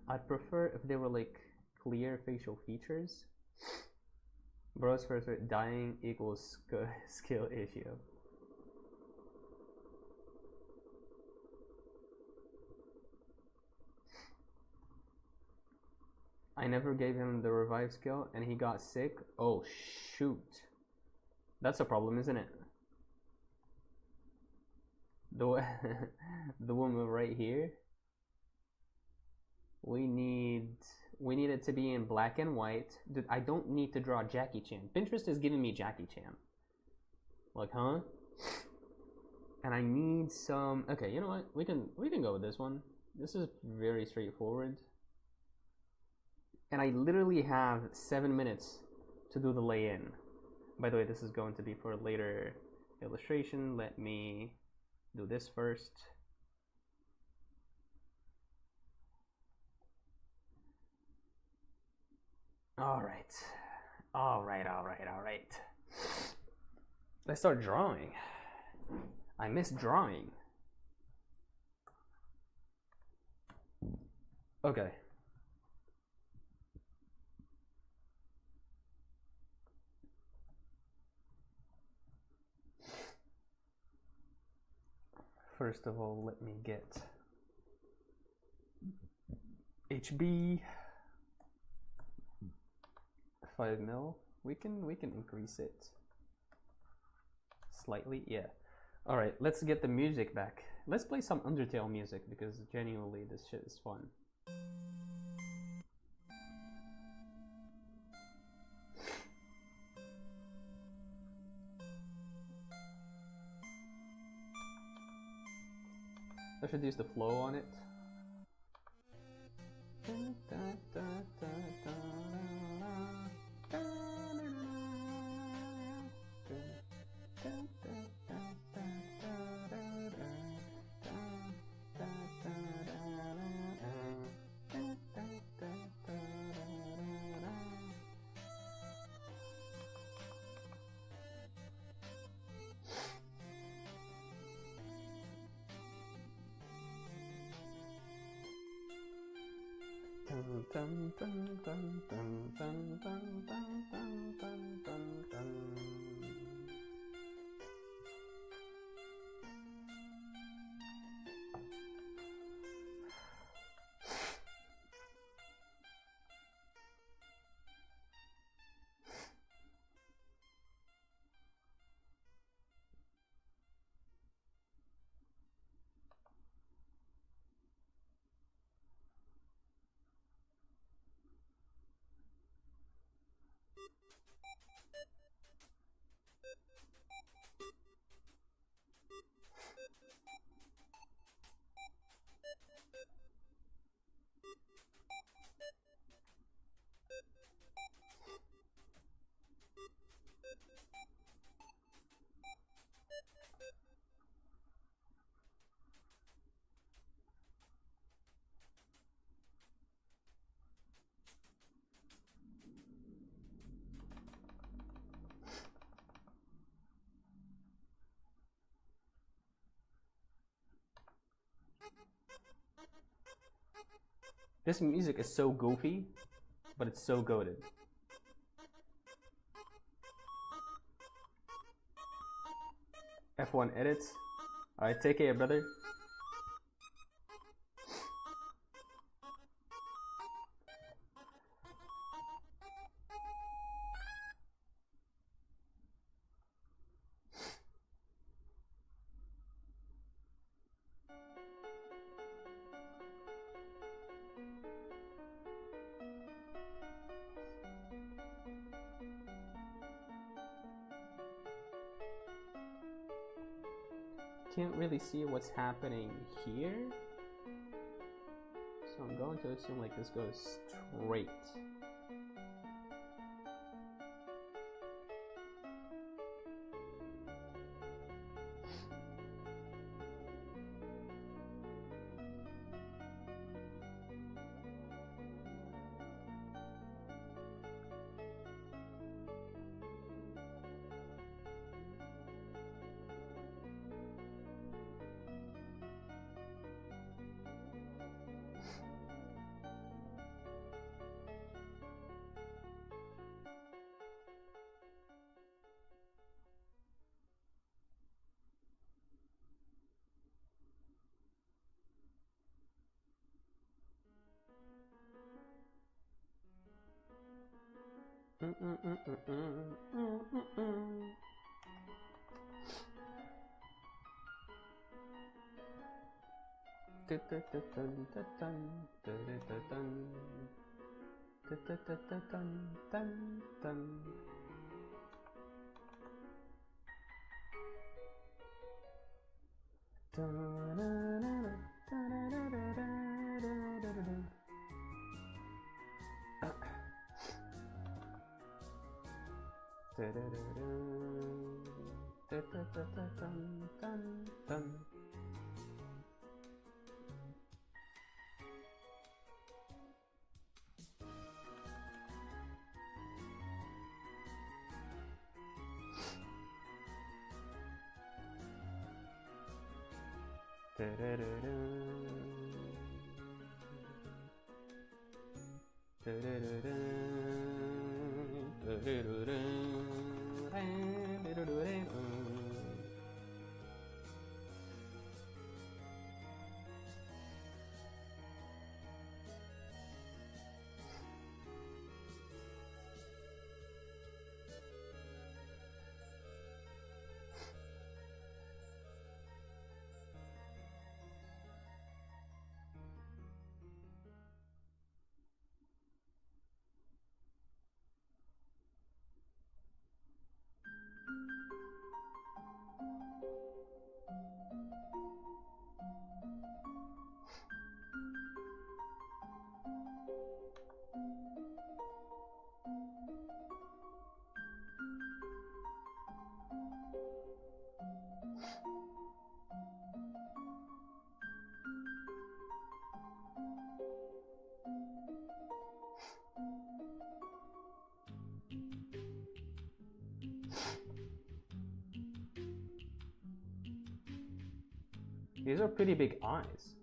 I'd prefer if they were like clear facial features. Bros first, dying equals skill issue. I never gave him the revive skill and he got sick. Oh shoot. That's a problem, isn't it? The woman right here. We need it to be in black and white. Dude, I don't need to draw Jackie Chan. Pinterest is giving me Jackie Chan. Like, huh? And I need some. Okay, you know what? We can go with this one. This is very straightforward. And I literally have 7 minutes to do the lay-in. By the way, this is going to be for a later illustration. Let me do this first. All right. Let's start drawing. I miss drawing. Okay. First of all, let me get HB 5 mil. We can increase it slightly. Yeah. All right, let's get the music back. Let's play some Undertale music because genuinely this shit is fun. I should use the flow on it. This music is so goofy, but it's so goated. F1 edits. Alright, take care, brother. Can't really see what's happening here, so I'm going to assume like this goes straight. These are pretty big eyes.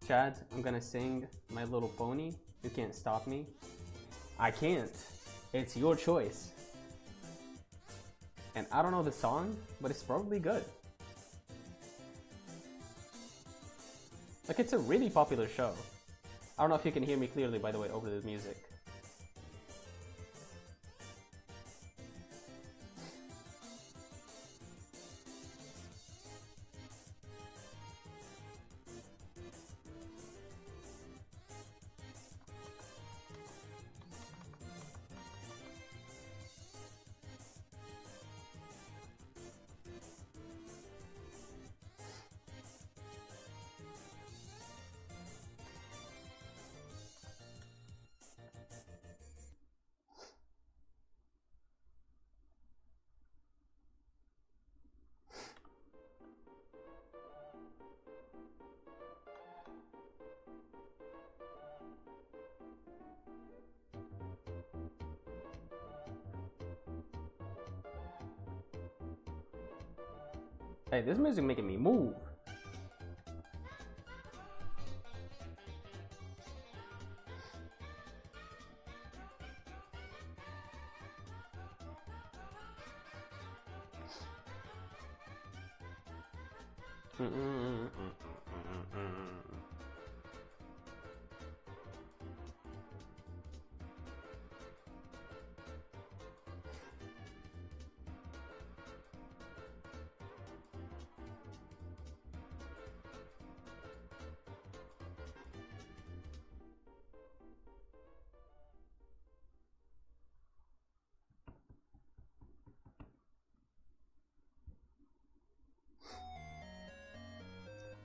Chad, I'm gonna sing My Little Pony. You can't stop me. I can't. It's your choice. And I don't know the song, but it's probably good. Like, it's a really popular show. I don't know if you can hear me clearly, by the way, over the music. Hey, this music making me move.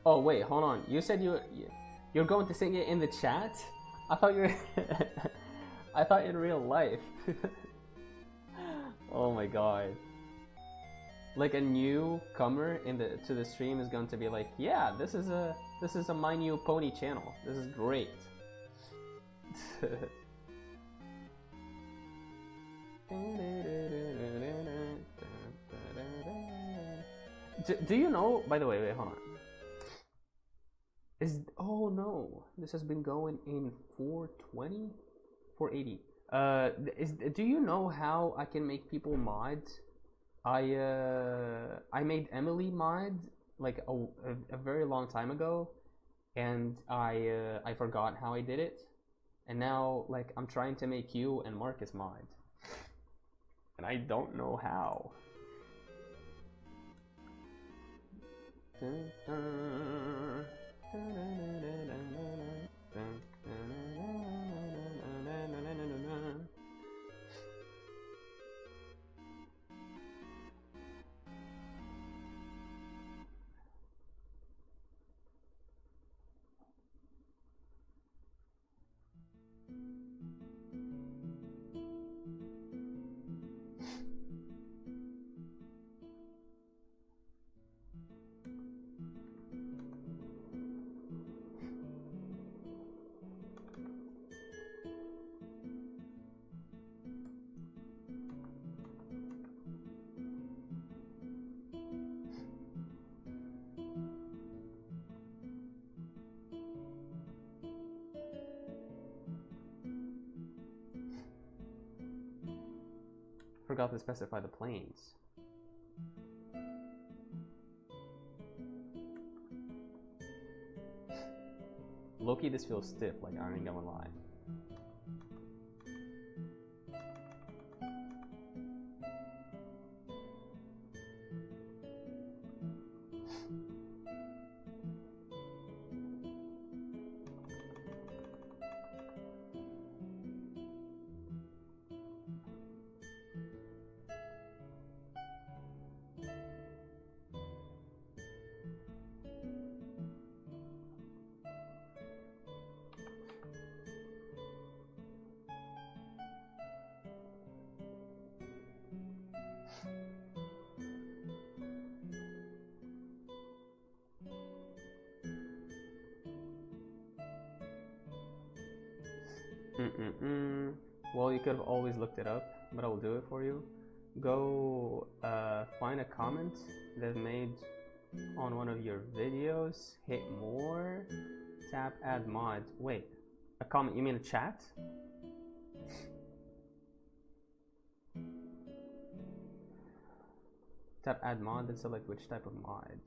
Oh wait, hold on. You said you're going to sing it in the chat? I thought you were I thought in real life. Oh my god. Like a newcomer to the stream is going to be like, yeah, this is a My New Pony channel. This is great. Do you know? By the way, wait, hold on. Oh no, this has been going in 420, 480. Do you know how I can make people mod? I made Emily mod like a very long time ago, and I forgot how I did it, and now like I'm trying to make you and Marcus mod, and I don't know how. Forgot to specify the planes. Loki, this feels stiff, like I ain't gonna lie. Well, you could have always looked it up, but I will do it for you. Go find a comment they've made on one of your videos, hit more, tap add mod. Wait, a comment, you mean a chat? Tap add mod and select which type of mod.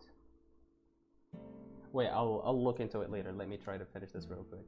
Wait, I'll look into it later. Let me try to finish this real quick.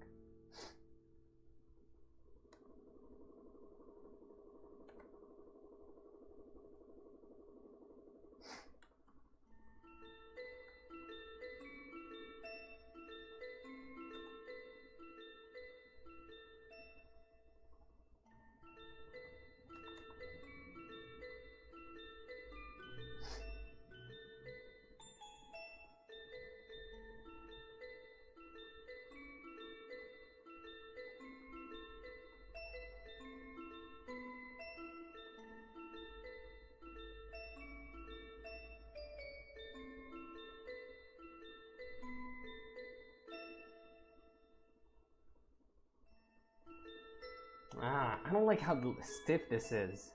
I don't like how stiff this is.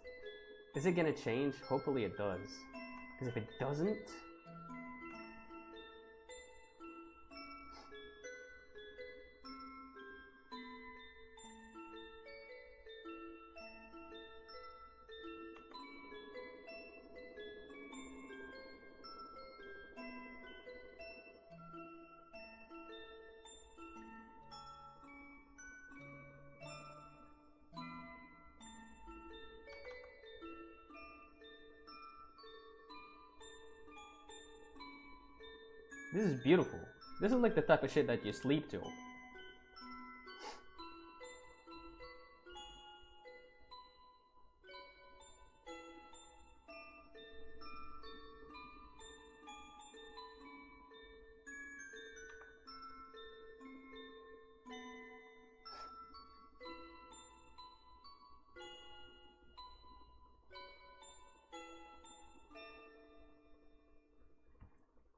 Is it gonna change? Hopefully it does. Because if it doesn't... This is beautiful. This is like the type of shit that you sleep to.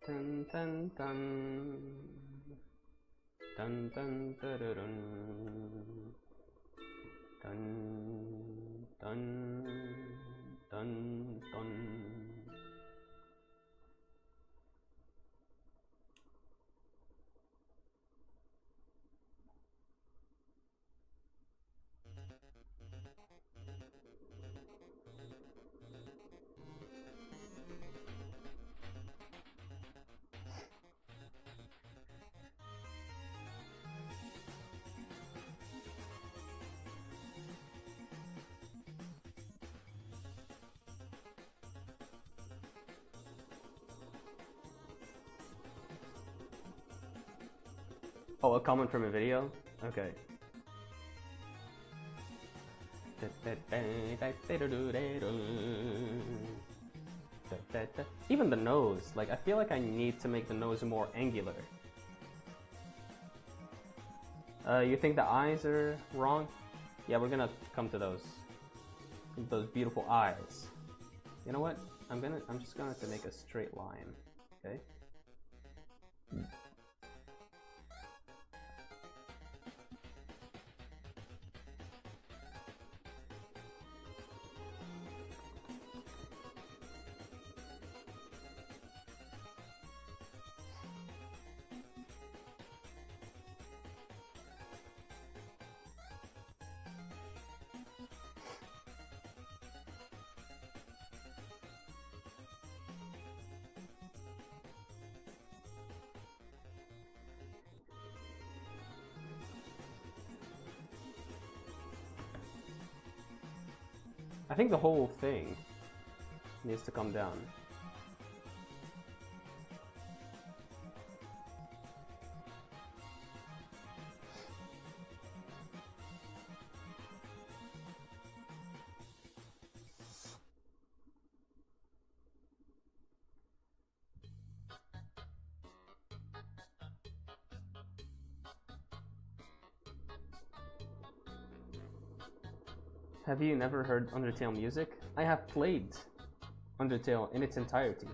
Dun dun dun dun dun dun dun dun dun dun. Oh, a comment from a video? Okay. Even the nose, like I feel like I need to make the nose more angular. You think the eyes are wrong? Yeah, we're gonna come to those beautiful eyes. You know what? I'm just gonna have to make a straight line. Okay. I think the whole thing needs to come down. Have you never heard Undertale music? I have played Undertale in its entirety.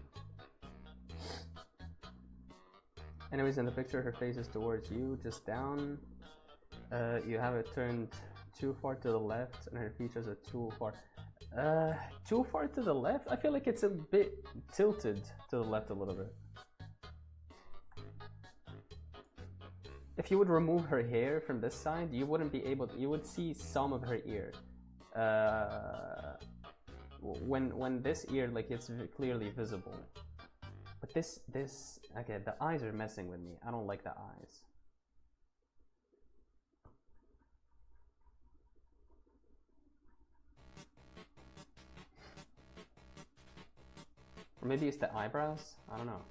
Anyways, in the picture, her face is towards you, just down. You have it turned too far to the left, and her features are too far. Too far to the left? I feel like it's a bit tilted to the left a little bit. If you would remove her hair from this side, you wouldn't be able to, you would see some of her ear. When this ear, like, it's clearly visible, but this okay, the eyes are messing with me. I don't like the eyes. Or maybe it's the eyebrows. I don't know.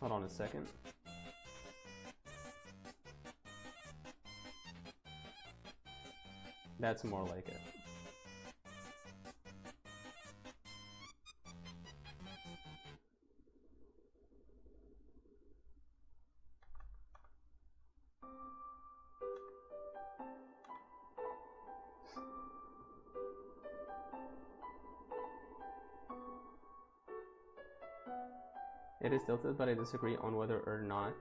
Hold on a second. That's more like it. It is tilted, but I disagree on whether or not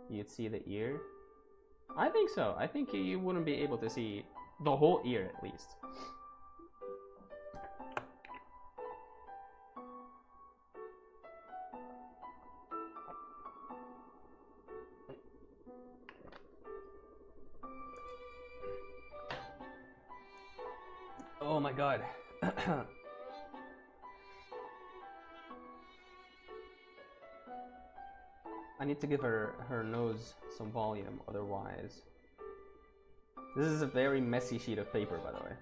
you'd see the ear. I think so. I think you wouldn't be able to see the whole ear, at least. Oh my god. I need to give her nose some volume, otherwise. This is a very messy sheet of paper, by the way.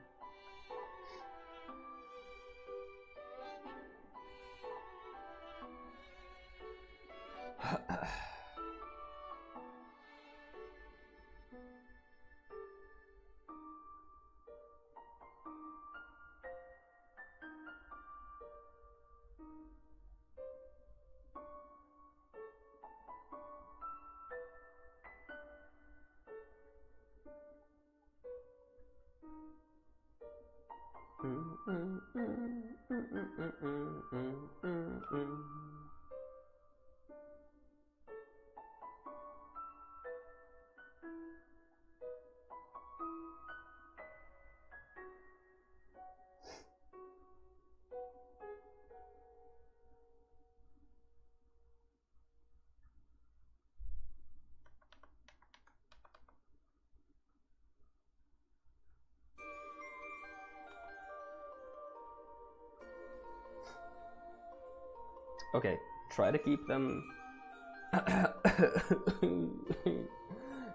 Okay, try to keep them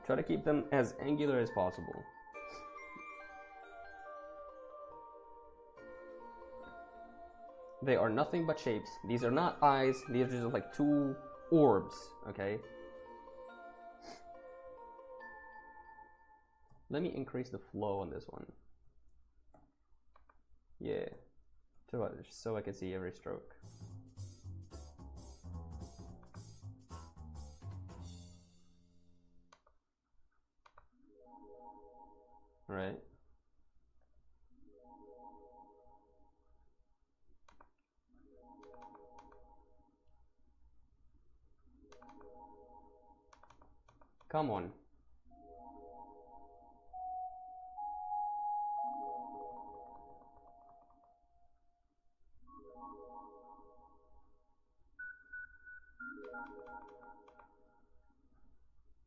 try to keep them as angular as possible. They are nothing but shapes. These are not eyes. These are just like two orbs, okay? Let me increase the flow on this one. Yeah, so I can see every stroke. Right. Come on.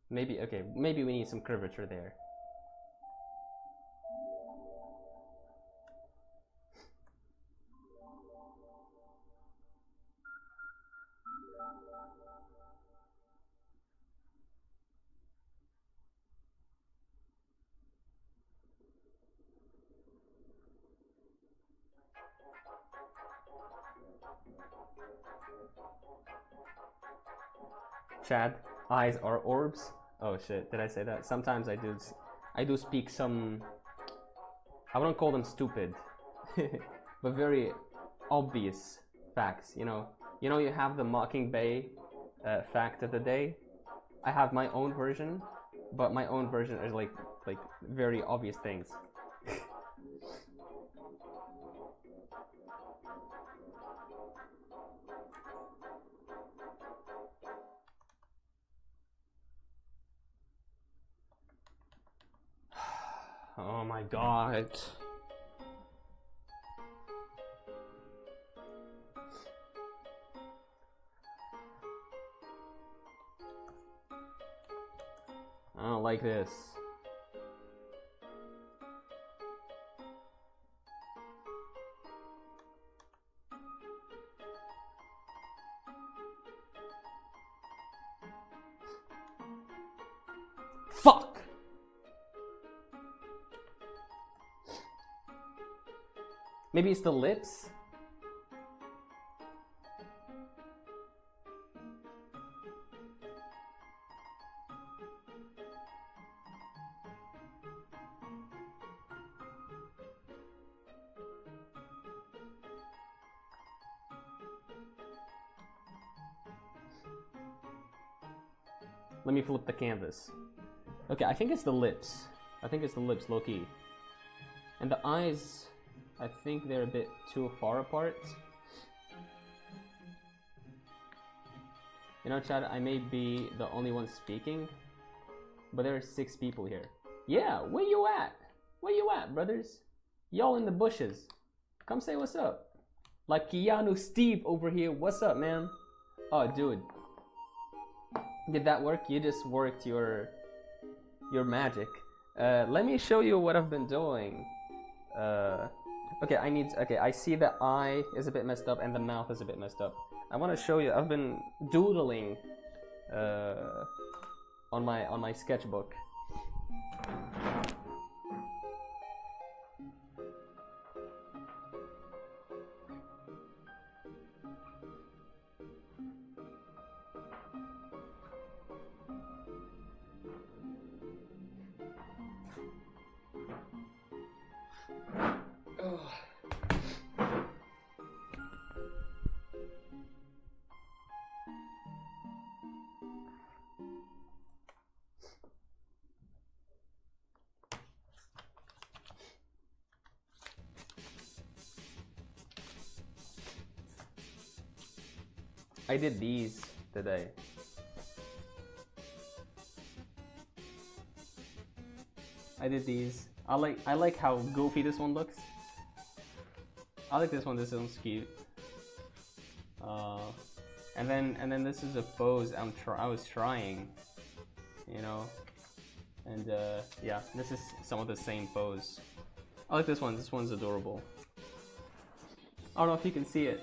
Maybe, okay, maybe we need some curvature there. Chad, eyes are orbs. Oh shit, did I say that? Sometimes I do speak some, I wouldn't call them stupid, but very obvious facts, you know. You know, you have the Mockingbay fact of the day. I have my own version, but my own version is like very obvious things. Oh my god. I don't like this. Fuck! Maybe it's the lips? Let me flip the canvas. Okay, I think it's the lips. I think it's the lips, low-key. And the eyes, I think they're a bit too far apart. You know, Chad, I may be the only one speaking, but there are 6 people here. Yeah, where you at? Where you at, brothers? Y'all in the bushes. Come say what's up. Like Keanu Steve over here, what's up, man? Oh, dude. Did that work? You just worked your magic. Let me show you what I've been doing. Okay, I see the eye is a bit messed up and the mouth is a bit messed up. I want to show you, I've been doodling on my sketchbook. I did these today. I did these. I like how goofy this one looks. I like this one. This one's cute. And then this is a pose I was trying, you know. And yeah, this is some of the same pose. I like this one. This one's adorable. I don't know if you can see it.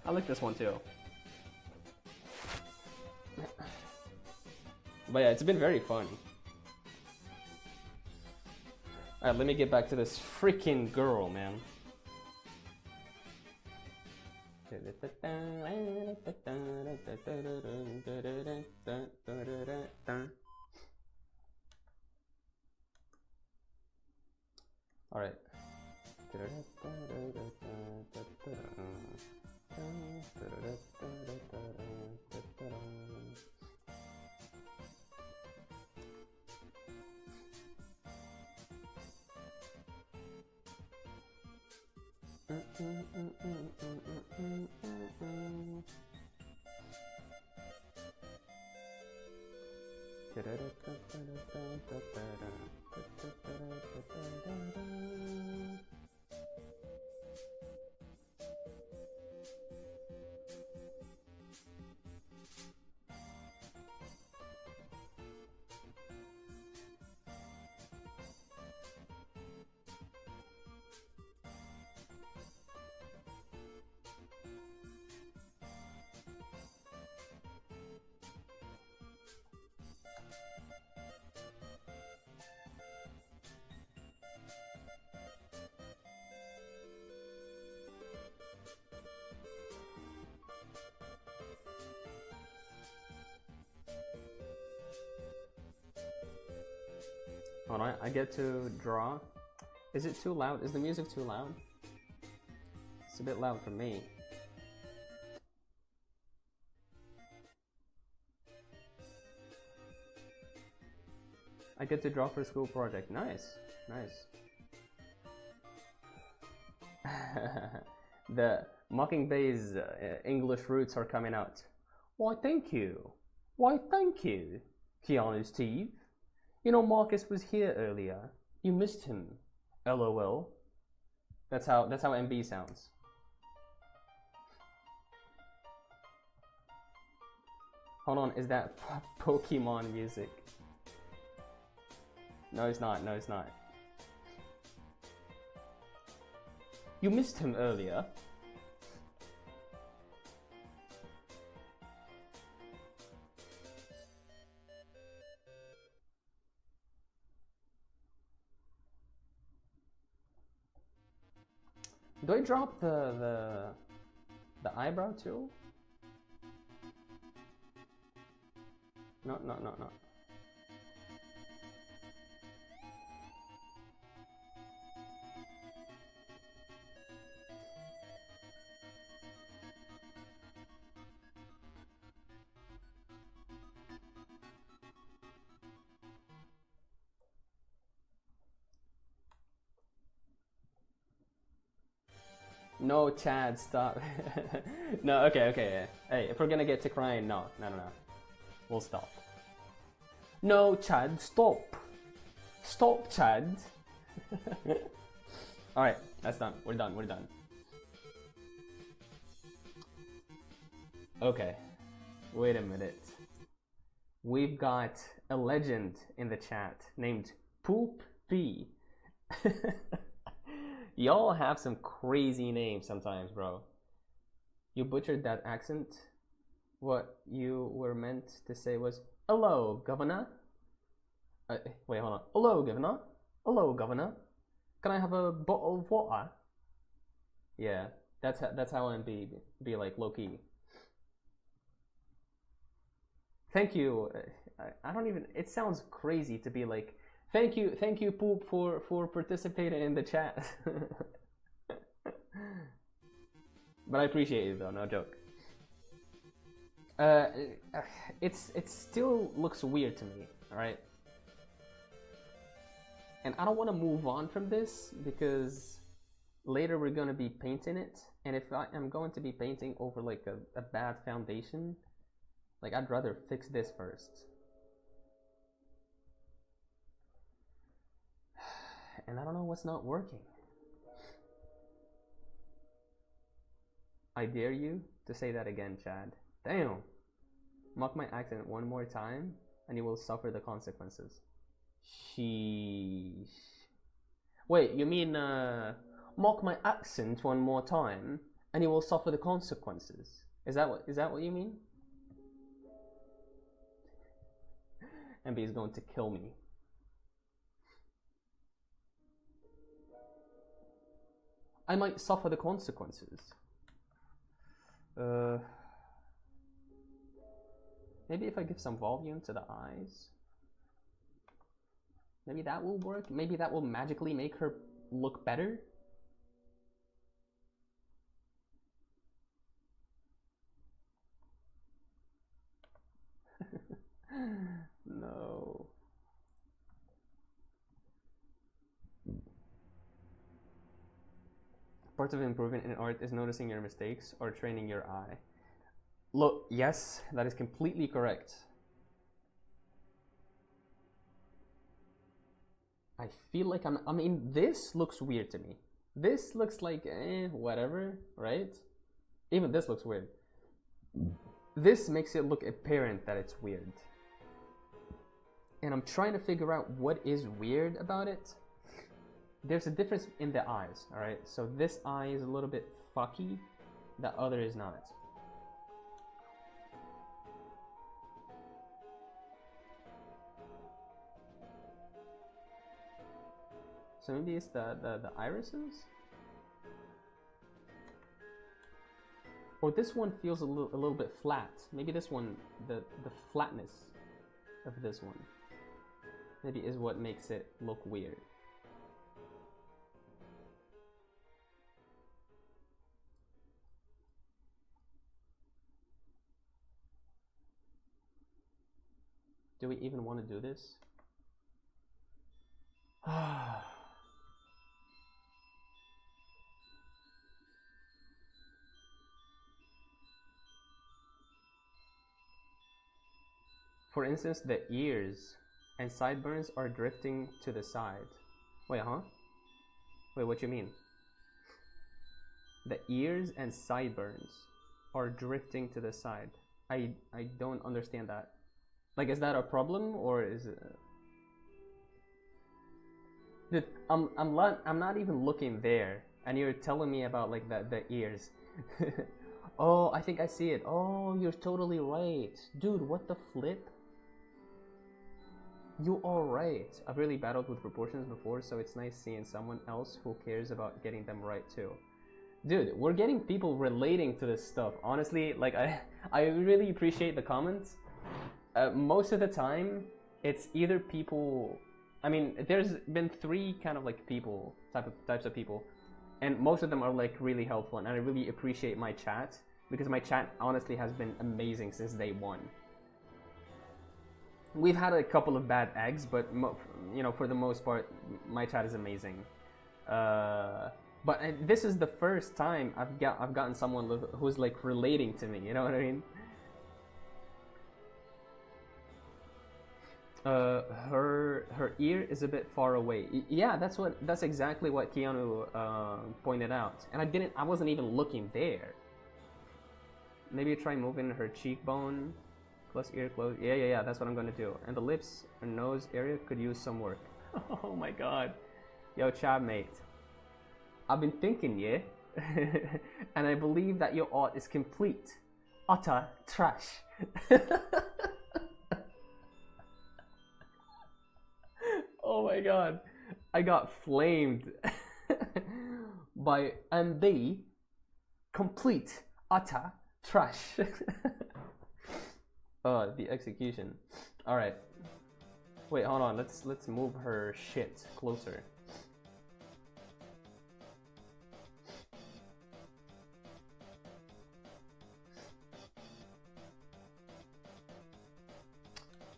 I like this one too. But yeah, it's been very fun. Alright, let me get back to this freaking girl, man. Alright. Hold on, I get to draw. Is it too loud? Is the music too loud? It's a bit loud for me. I get to draw for a school project. Nice, nice. The Mockingbay's English roots are coming out. Why, thank you. Why, thank you, Keanu Steve. You know, Marcus was here earlier. You missed him. LOL. That's how MB sounds. Hold on, is that Pokemon music? No, it's not. No, it's not. You missed him earlier. Do I drop the eyebrow too? No. No, Chad, stop. No, okay. Yeah. Hey, if we're gonna get to crying, no. We'll stop. No, Chad, stop. Stop, Chad. Alright, that's done. We're done. Okay, wait a minute. We've got a legend in the chat named Poop B. Y'all have some crazy names sometimes, bro. You butchered that accent. What you were meant to say was, hello, governor. Wait, hold on. Hello, governor. Hello, governor. Can I have a bottle of water? Yeah, that's how I'm be like low key. Thank you. I don't even. It sounds crazy to be like, thank you, Poop, for participating in the chat. But I appreciate it though, no joke. It still looks weird to me, alright? And I don't want to move on from this because later we're going to be painting it, and if I am going to be painting over like a bad foundation, like I'd rather fix this first. And I don't know what's not working. I dare you to say that again, Chad. Damn. Mock my accent one more time and you will suffer the consequences. Sheesh. Wait, you mean mock my accent one more time and you will suffer the consequences? Is that what you mean? MB is going to kill me. I might suffer the consequences. Maybe if I give some volume to the eyes, maybe that will work. Maybe that will magically make her look better. No. Part of improvement in art is noticing your mistakes or training your eye. Look, yes, that is completely correct. I feel like I mean, this looks weird to me. This looks like, whatever, right? Even this looks weird. This makes it look apparent that it's weird. And I'm trying to figure out what is weird about it. There's a difference in the eyes, alright? So this eye is a little bit fucky, the other is not. So maybe it's the irises? Or this one feels a little bit flat. Maybe this one, the flatness of this one, maybe is what makes it look weird. Do we even want to do this? For instance, the ears and sideburns are drifting to the side. Wait, huh? Wait, what you mean? The ears and sideburns are drifting to the side. I don't understand that. Like, is that a problem or is it? Dude, I'm not even looking there, and you're telling me about like the ears. Oh, I think I see it. Oh, you're totally right, dude. What the flip? You are right. I've really battled with proportions before, so it's nice seeing someone else who cares about getting them right too. Dude, we're getting people relating to this stuff. Honestly, like I really appreciate the comments. Most of the time, it's either people. I mean, there's been three kind of like people types of people, and most of them are like really helpful, and I really appreciate my chat because my chat honestly has been amazing since day one. We've had a couple of bad eggs, but you know, for the most part, my chat is amazing. But this is the first time I've gotten someone who's like relating to me. You know what I mean? Her ear is a bit far away. Yeah, that's exactly what Keanu pointed out, and I wasn't even looking there. Maybe try moving her cheekbone. Plus ear close. Yeah, that's what I'm gonna do. And the lips and nose area could use some work. Oh my god. Yo, chat mate. I've been thinking, yeah? And I believe that your art is complete. Utter trash. Oh my god. I got flamed by MB. Complete. Utter trash. The execution. All right. Wait, hold on. Let's move her shit closer.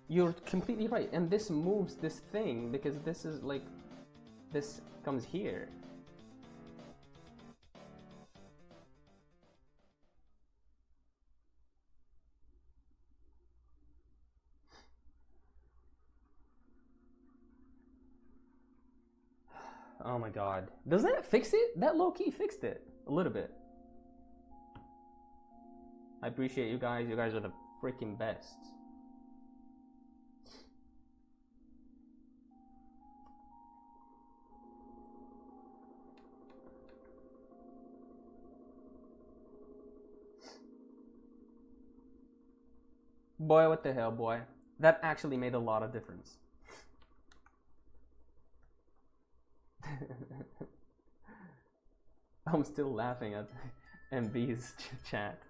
You're completely right. And this moves this thing because this is like this comes here. Oh my god. Does that fix it? That low-key fixed it. A little bit. I appreciate you guys. You guys are the freaking best. Boy, what the hell, boy. That actually made a lot of difference. I'm still laughing at MB's chat.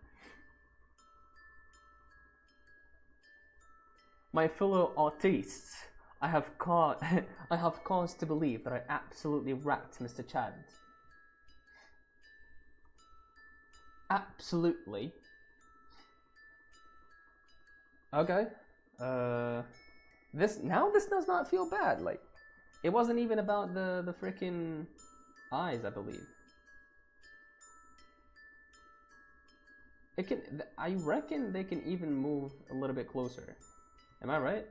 My fellow artists, I have cause to believe that I absolutely wrecked Mr. Chad. Absolutely. Okay. This does not feel bad. Like, it wasn't even about the freaking eyes, I believe. It can. I reckon they can even move a little bit closer. Am I right?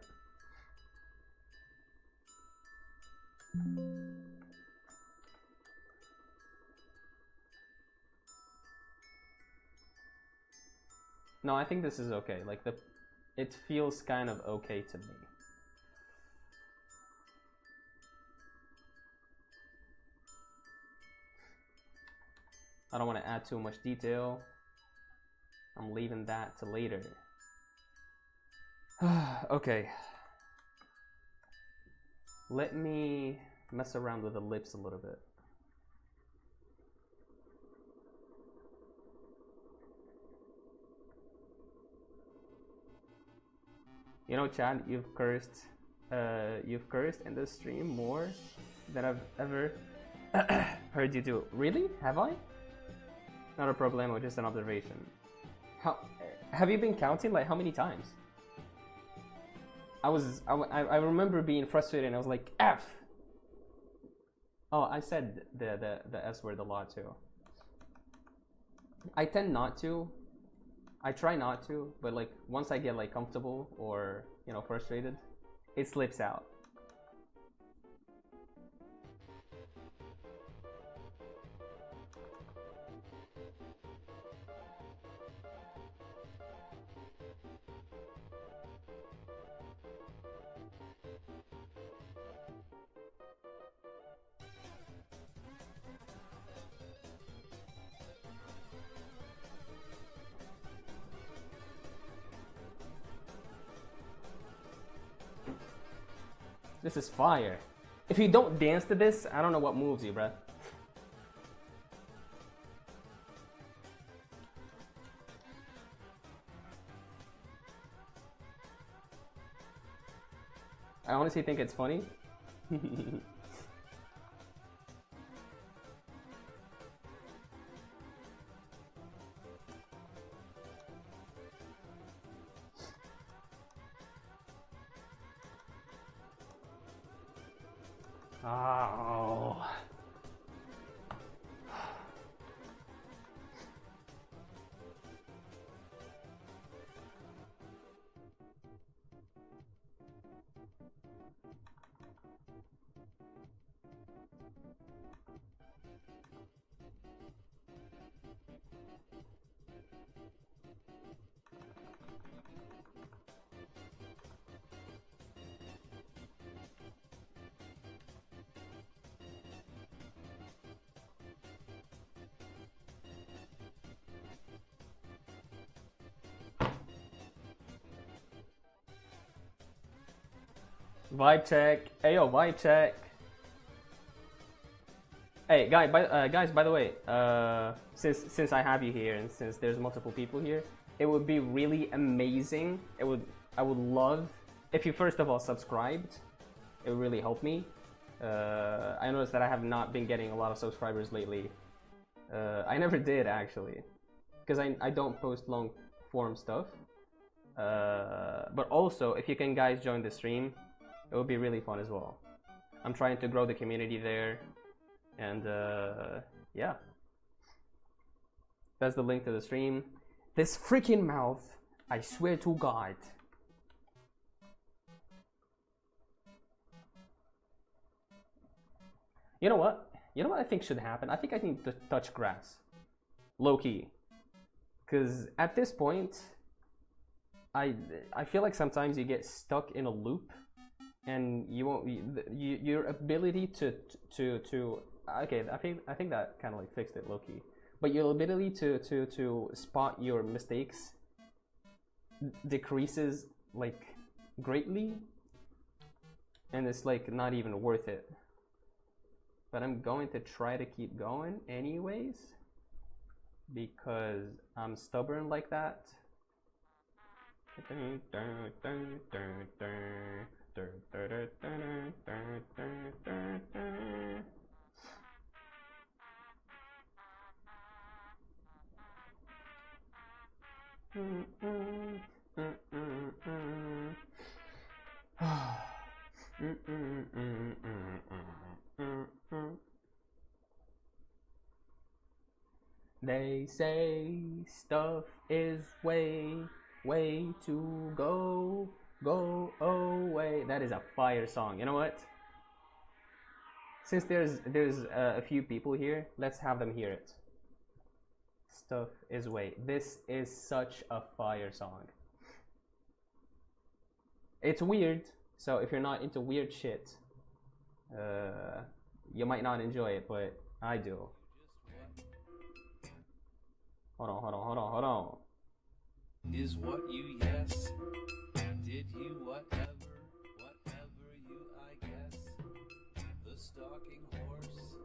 No, I think this is okay. Like it feels kind of okay to me. I don't want to add too much detail. I'm leaving that to later. Okay. Let me mess around with the lips a little bit. You know, Chad, you've cursed in this stream more than I've ever heard you do. Really? Have I? Not a problemo, just an observation. How have you been counting? Like, how many times? I remember being frustrated and I was like, F! Oh, I said the S word a lot too. I tend not to. I try not to, but like once I get like comfortable or, you know, frustrated, it slips out. This is fire. If you don't dance to this, I don't know what moves you, bruh. I honestly think it's funny. Oh. Vibe check. Hey yo, vibe check. Hey guys, by the way, since I have you here and since there's multiple people here, it would be really amazing. I would love if you first of all subscribed. It would really help me. I noticed that I have not been getting a lot of subscribers lately. I never did actually, because I don't post long form stuff. But also, if you can guys join the stream, it would be really fun as well. I'm trying to grow the community there, and yeah. That's the link to the stream. This freaking mouth, I swear to God. You know what? You know what I think should happen? I think I need to touch grass. Low-key. Because at this point, I feel like sometimes you get stuck in a loop and you won't your ability to okay, I think that kind of like fixed it low-key, but your ability to spot your mistakes decreases like greatly, and it's like not even worth it. but I'm going to try to keep going anyways because I'm stubborn like that. They say stuff is way to go away. That is a fire song. You know what? Since there's a few people here, let's have them hear it. Stuff is way. This is such a fire song. It's weird, so if you're not into weird shit, you might not enjoy it, but I do. Hold on. Is what you yes? Did you whatever you I guess? The stalking horse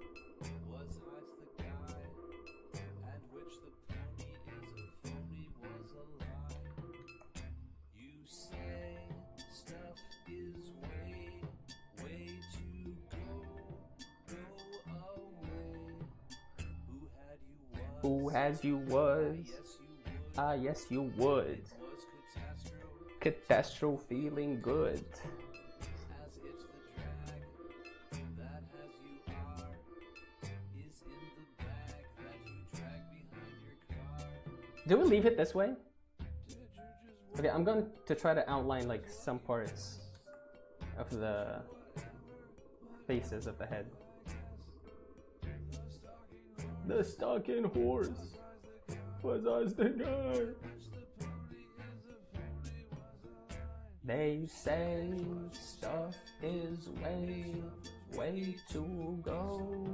was hides the guy, and which the pony is a phony was a lie. You say stuff is way to go away. Who has you was? Yes you would. Catastrophe feeling good. As if the drag that has you are is in the bag that you drag behind your car. Do we leave it this way? Okay, I'm going to try to outline like some parts of the faces of the head. The stalking horse was us the guy. They say stuff is way to go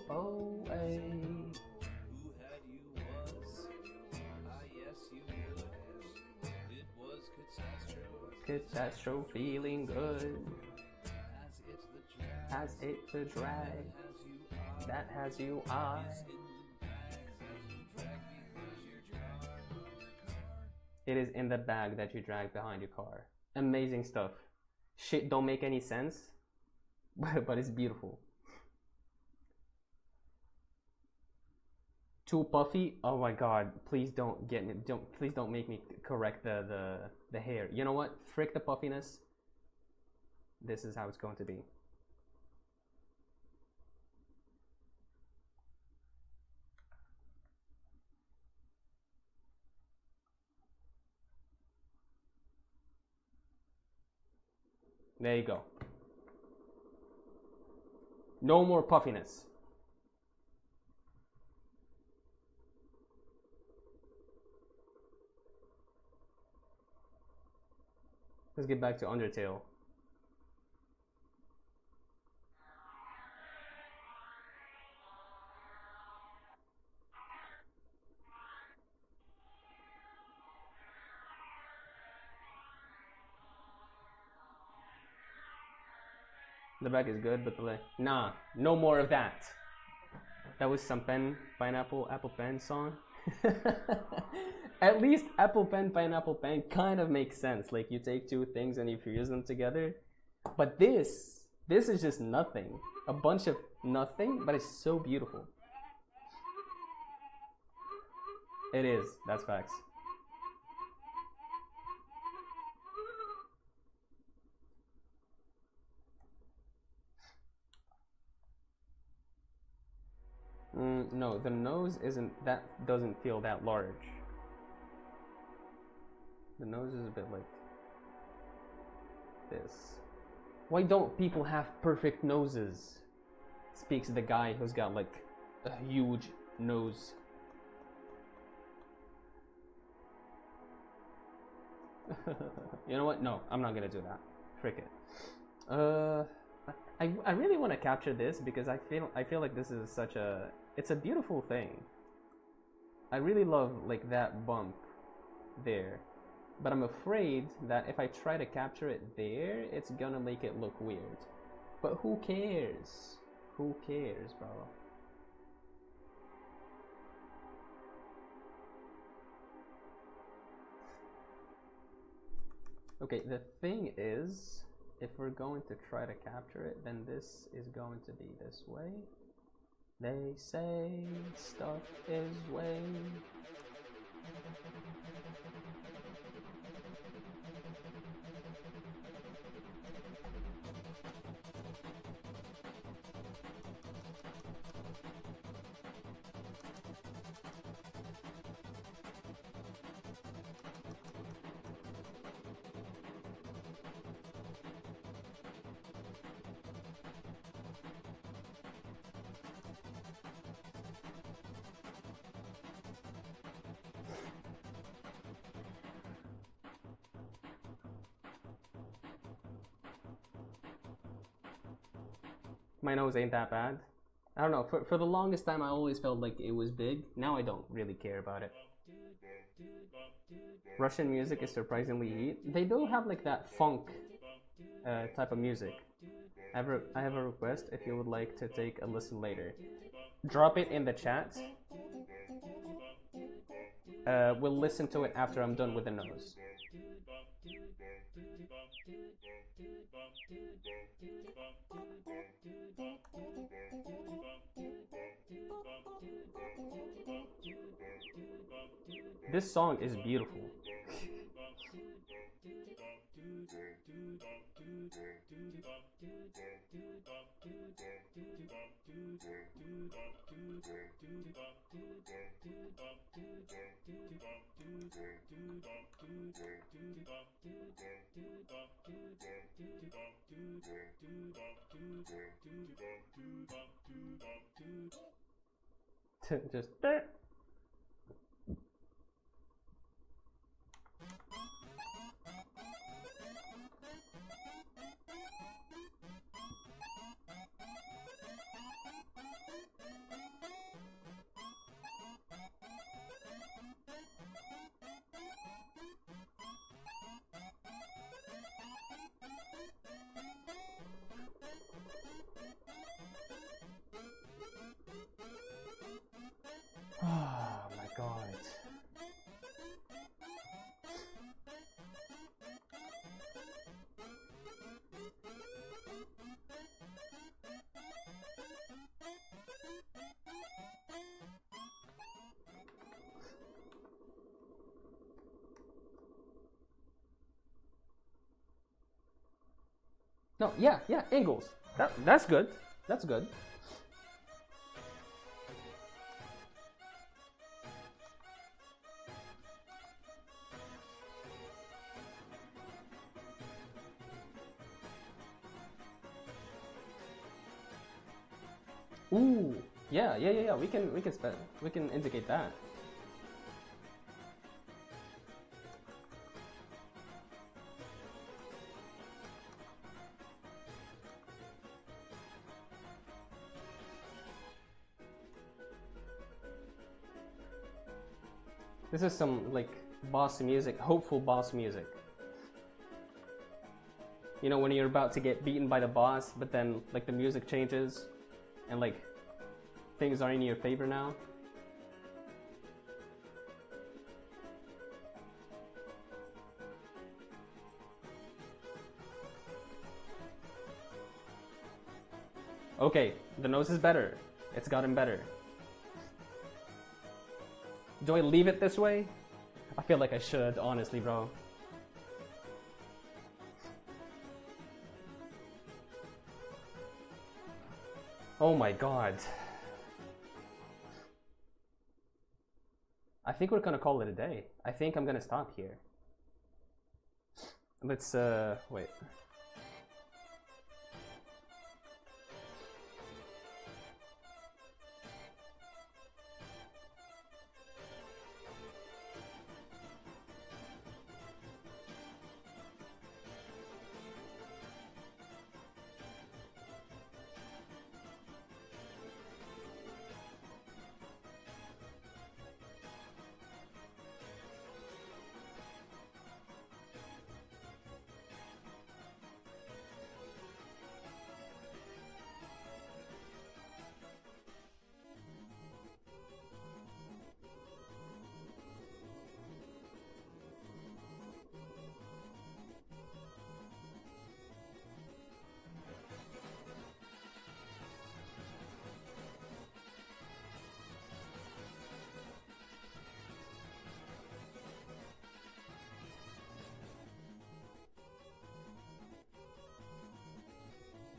away. Who had you was? Yes you would. It was Catastrophe feeling good. As it's the drag that has you are. It is in the bag that you drag behind your car. Amazing stuff. Shit don't make any sense, but it's beautiful. Too puffy? Oh my god, please don't get me, please don't make me correct the hair. You know what? Frick the puffiness. This is how it's going to be. There you go. No more puffiness. Let's get back to Undertale. The back is good, but the leg. Nah, no more of that. That was some apple pen song. At least apple pen, pineapple pen kind of makes sense. Like you take two things and you fuse them together. But this is just nothing. A bunch of nothing, but it's so beautiful. It is, that's facts. No, the nose doesn't feel that large. The nose is a bit like this. Why don't people have perfect noses? Speaks the guy who's got like a huge nose. You know what? No, I'm not gonna do that. Frick it. I really want to capture this because I feel like this is such a, it's a beautiful thing. I really love like that bump there, but I'm afraid that if I try to capture it there, it's gonna make it look weird. But who cares? Who cares, bro? Okay, the thing is, if we're going to try to capture it, then this is going to be this way. They say stuff is way. My nose ain't that bad. I don't know, for the longest time I always felt like it was big. Now I don't really care about it. Russian music is surprisingly heat. They do have like that funk type of music. I have a request if you would like to take a listen later. Drop it in the chat. We'll listen to it after I'm done with the nose. This song is beautiful. Just oh my god. No, yeah, angles. That's good. That's good. Ooh, yeah. We can indicate that. This is some like boss music, hopeful boss music. You know, when you're about to get beaten by the boss, but then like the music changes and like things are in your favor now. Okay, the nose is better. It's gotten better. Do I leave it this way? I feel like I should, honestly, bro. Oh my god. I think we're gonna call it a day. I think I'm gonna stop here. Let's, wait.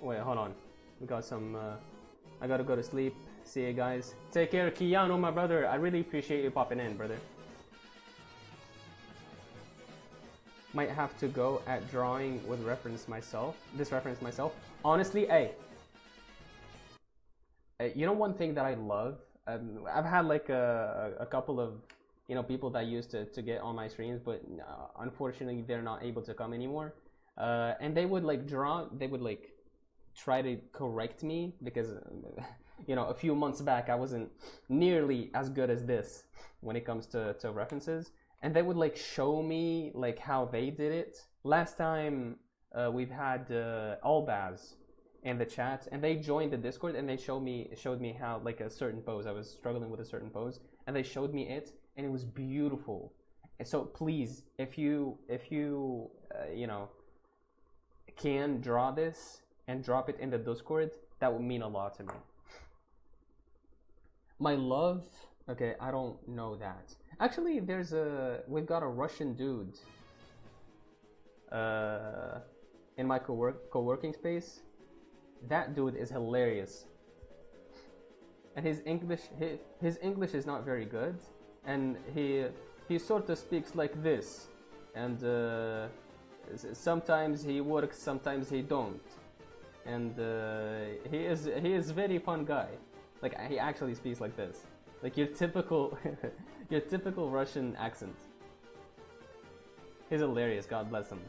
Wait, hold on. We got some. I gotta go to sleep. See you guys. Take care, Keanu, my brother. I really appreciate you popping in, brother. Might have to go at drawing with reference myself. This reference myself. Honestly, hey. You know one thing that I love? I've had like a couple of people that used to get on my streams, but unfortunately they're not able to come anymore. And they would like draw. They would like try to correct me because a few months back I wasn't nearly as good as this when it comes to references. And they would like show me like how they did it. Last time we've had Albaz in the chat, and they joined the Discord, and they showed me how like a certain pose. I was struggling with a certain pose, and they showed me it, and it was beautiful. And so please, if you can draw this and drop it in the Discord, that would mean a lot to me. My love. Okay, I don't know that. Actually, we've got a Russian dude in my co-working space. That dude is hilarious, and his English is not very good, and he sort of speaks like this, and sometimes he works, sometimes he don't, and he is very fun guy. Like he actually speaks like this. Like your typical Russian accent. He's hilarious, God bless him.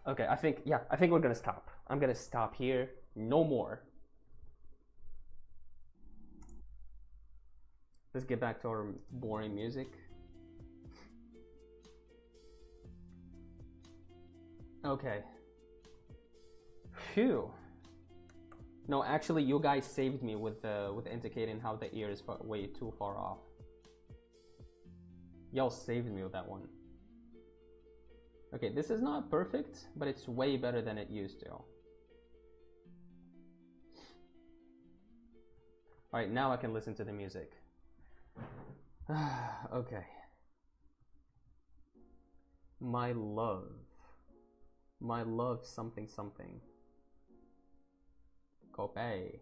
Okay, I think we're gonna stop. I'm gonna stop here. No more. Let's get back to our boring music. Okay. Phew. No, actually, you guys saved me with indicating how the ear is way too far off. Y'all saved me with that one. Okay, this is not perfect, but it's way better than it used to. Alright, now I can listen to the music. Okay. My love something something. Copy.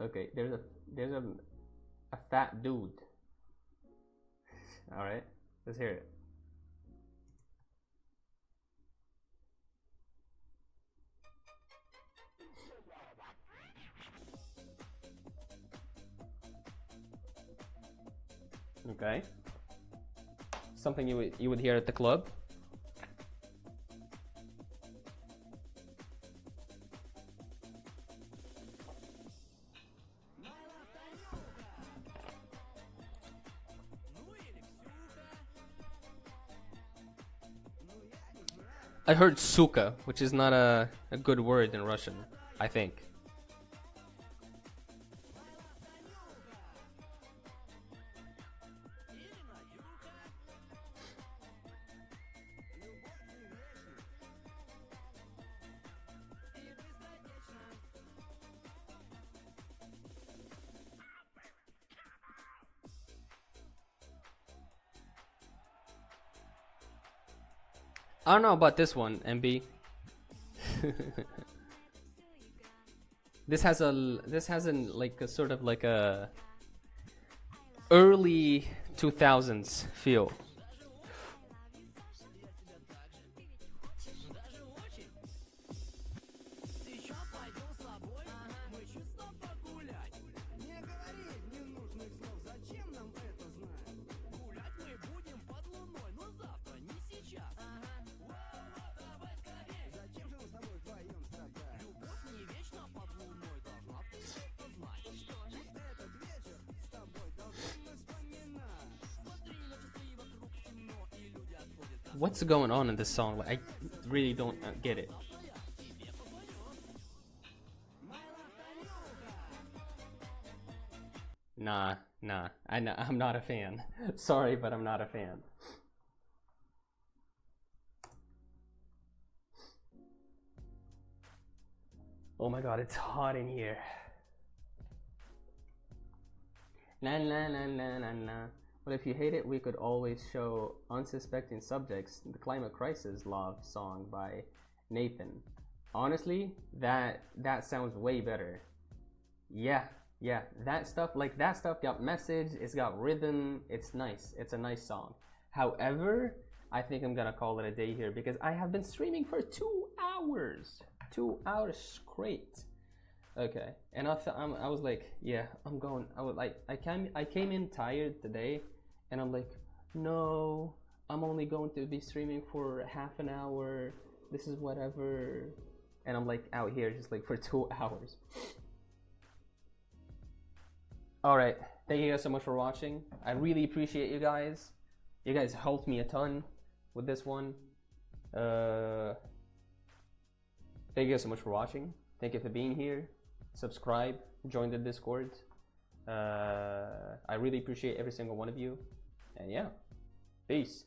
Okay, there's a fat dude. All right, let's hear it. Okay. Something you would hear at the club. I heard suka, which is not a good word in Russian, I think. I don't know about this one, MB. This has like a sort of like a early 2000s feel. What's going on in this song? Like, I really don't get it. Nah, I'm not a fan. Sorry, but I'm not a fan. Oh my god, it's hot in here. Na na na na na na. But if you hate it, we could always show unsuspecting subjects the climate crisis love song by Nathan. Honestly, that sounds way better. Yeah, that stuff, like that stuff got message, it's got rhythm, it's nice. It's a nice song. However, I think I'm gonna call it a day here because I have been streaming for 2 hours. 2 hours straight. Okay, and I was like, yeah, I'm going. I was like, I came in tired today, and I'm like, no, I'm only going to be streaming for half an hour. This is whatever, and I'm like out here just like for 2 hours. All right, thank you guys so much for watching. I really appreciate you guys. You guys helped me a ton with this one. Thank you guys so much for watching. Thank you for being here. Subscribe, join the Discord. I really appreciate every single one of you. And yeah, peace.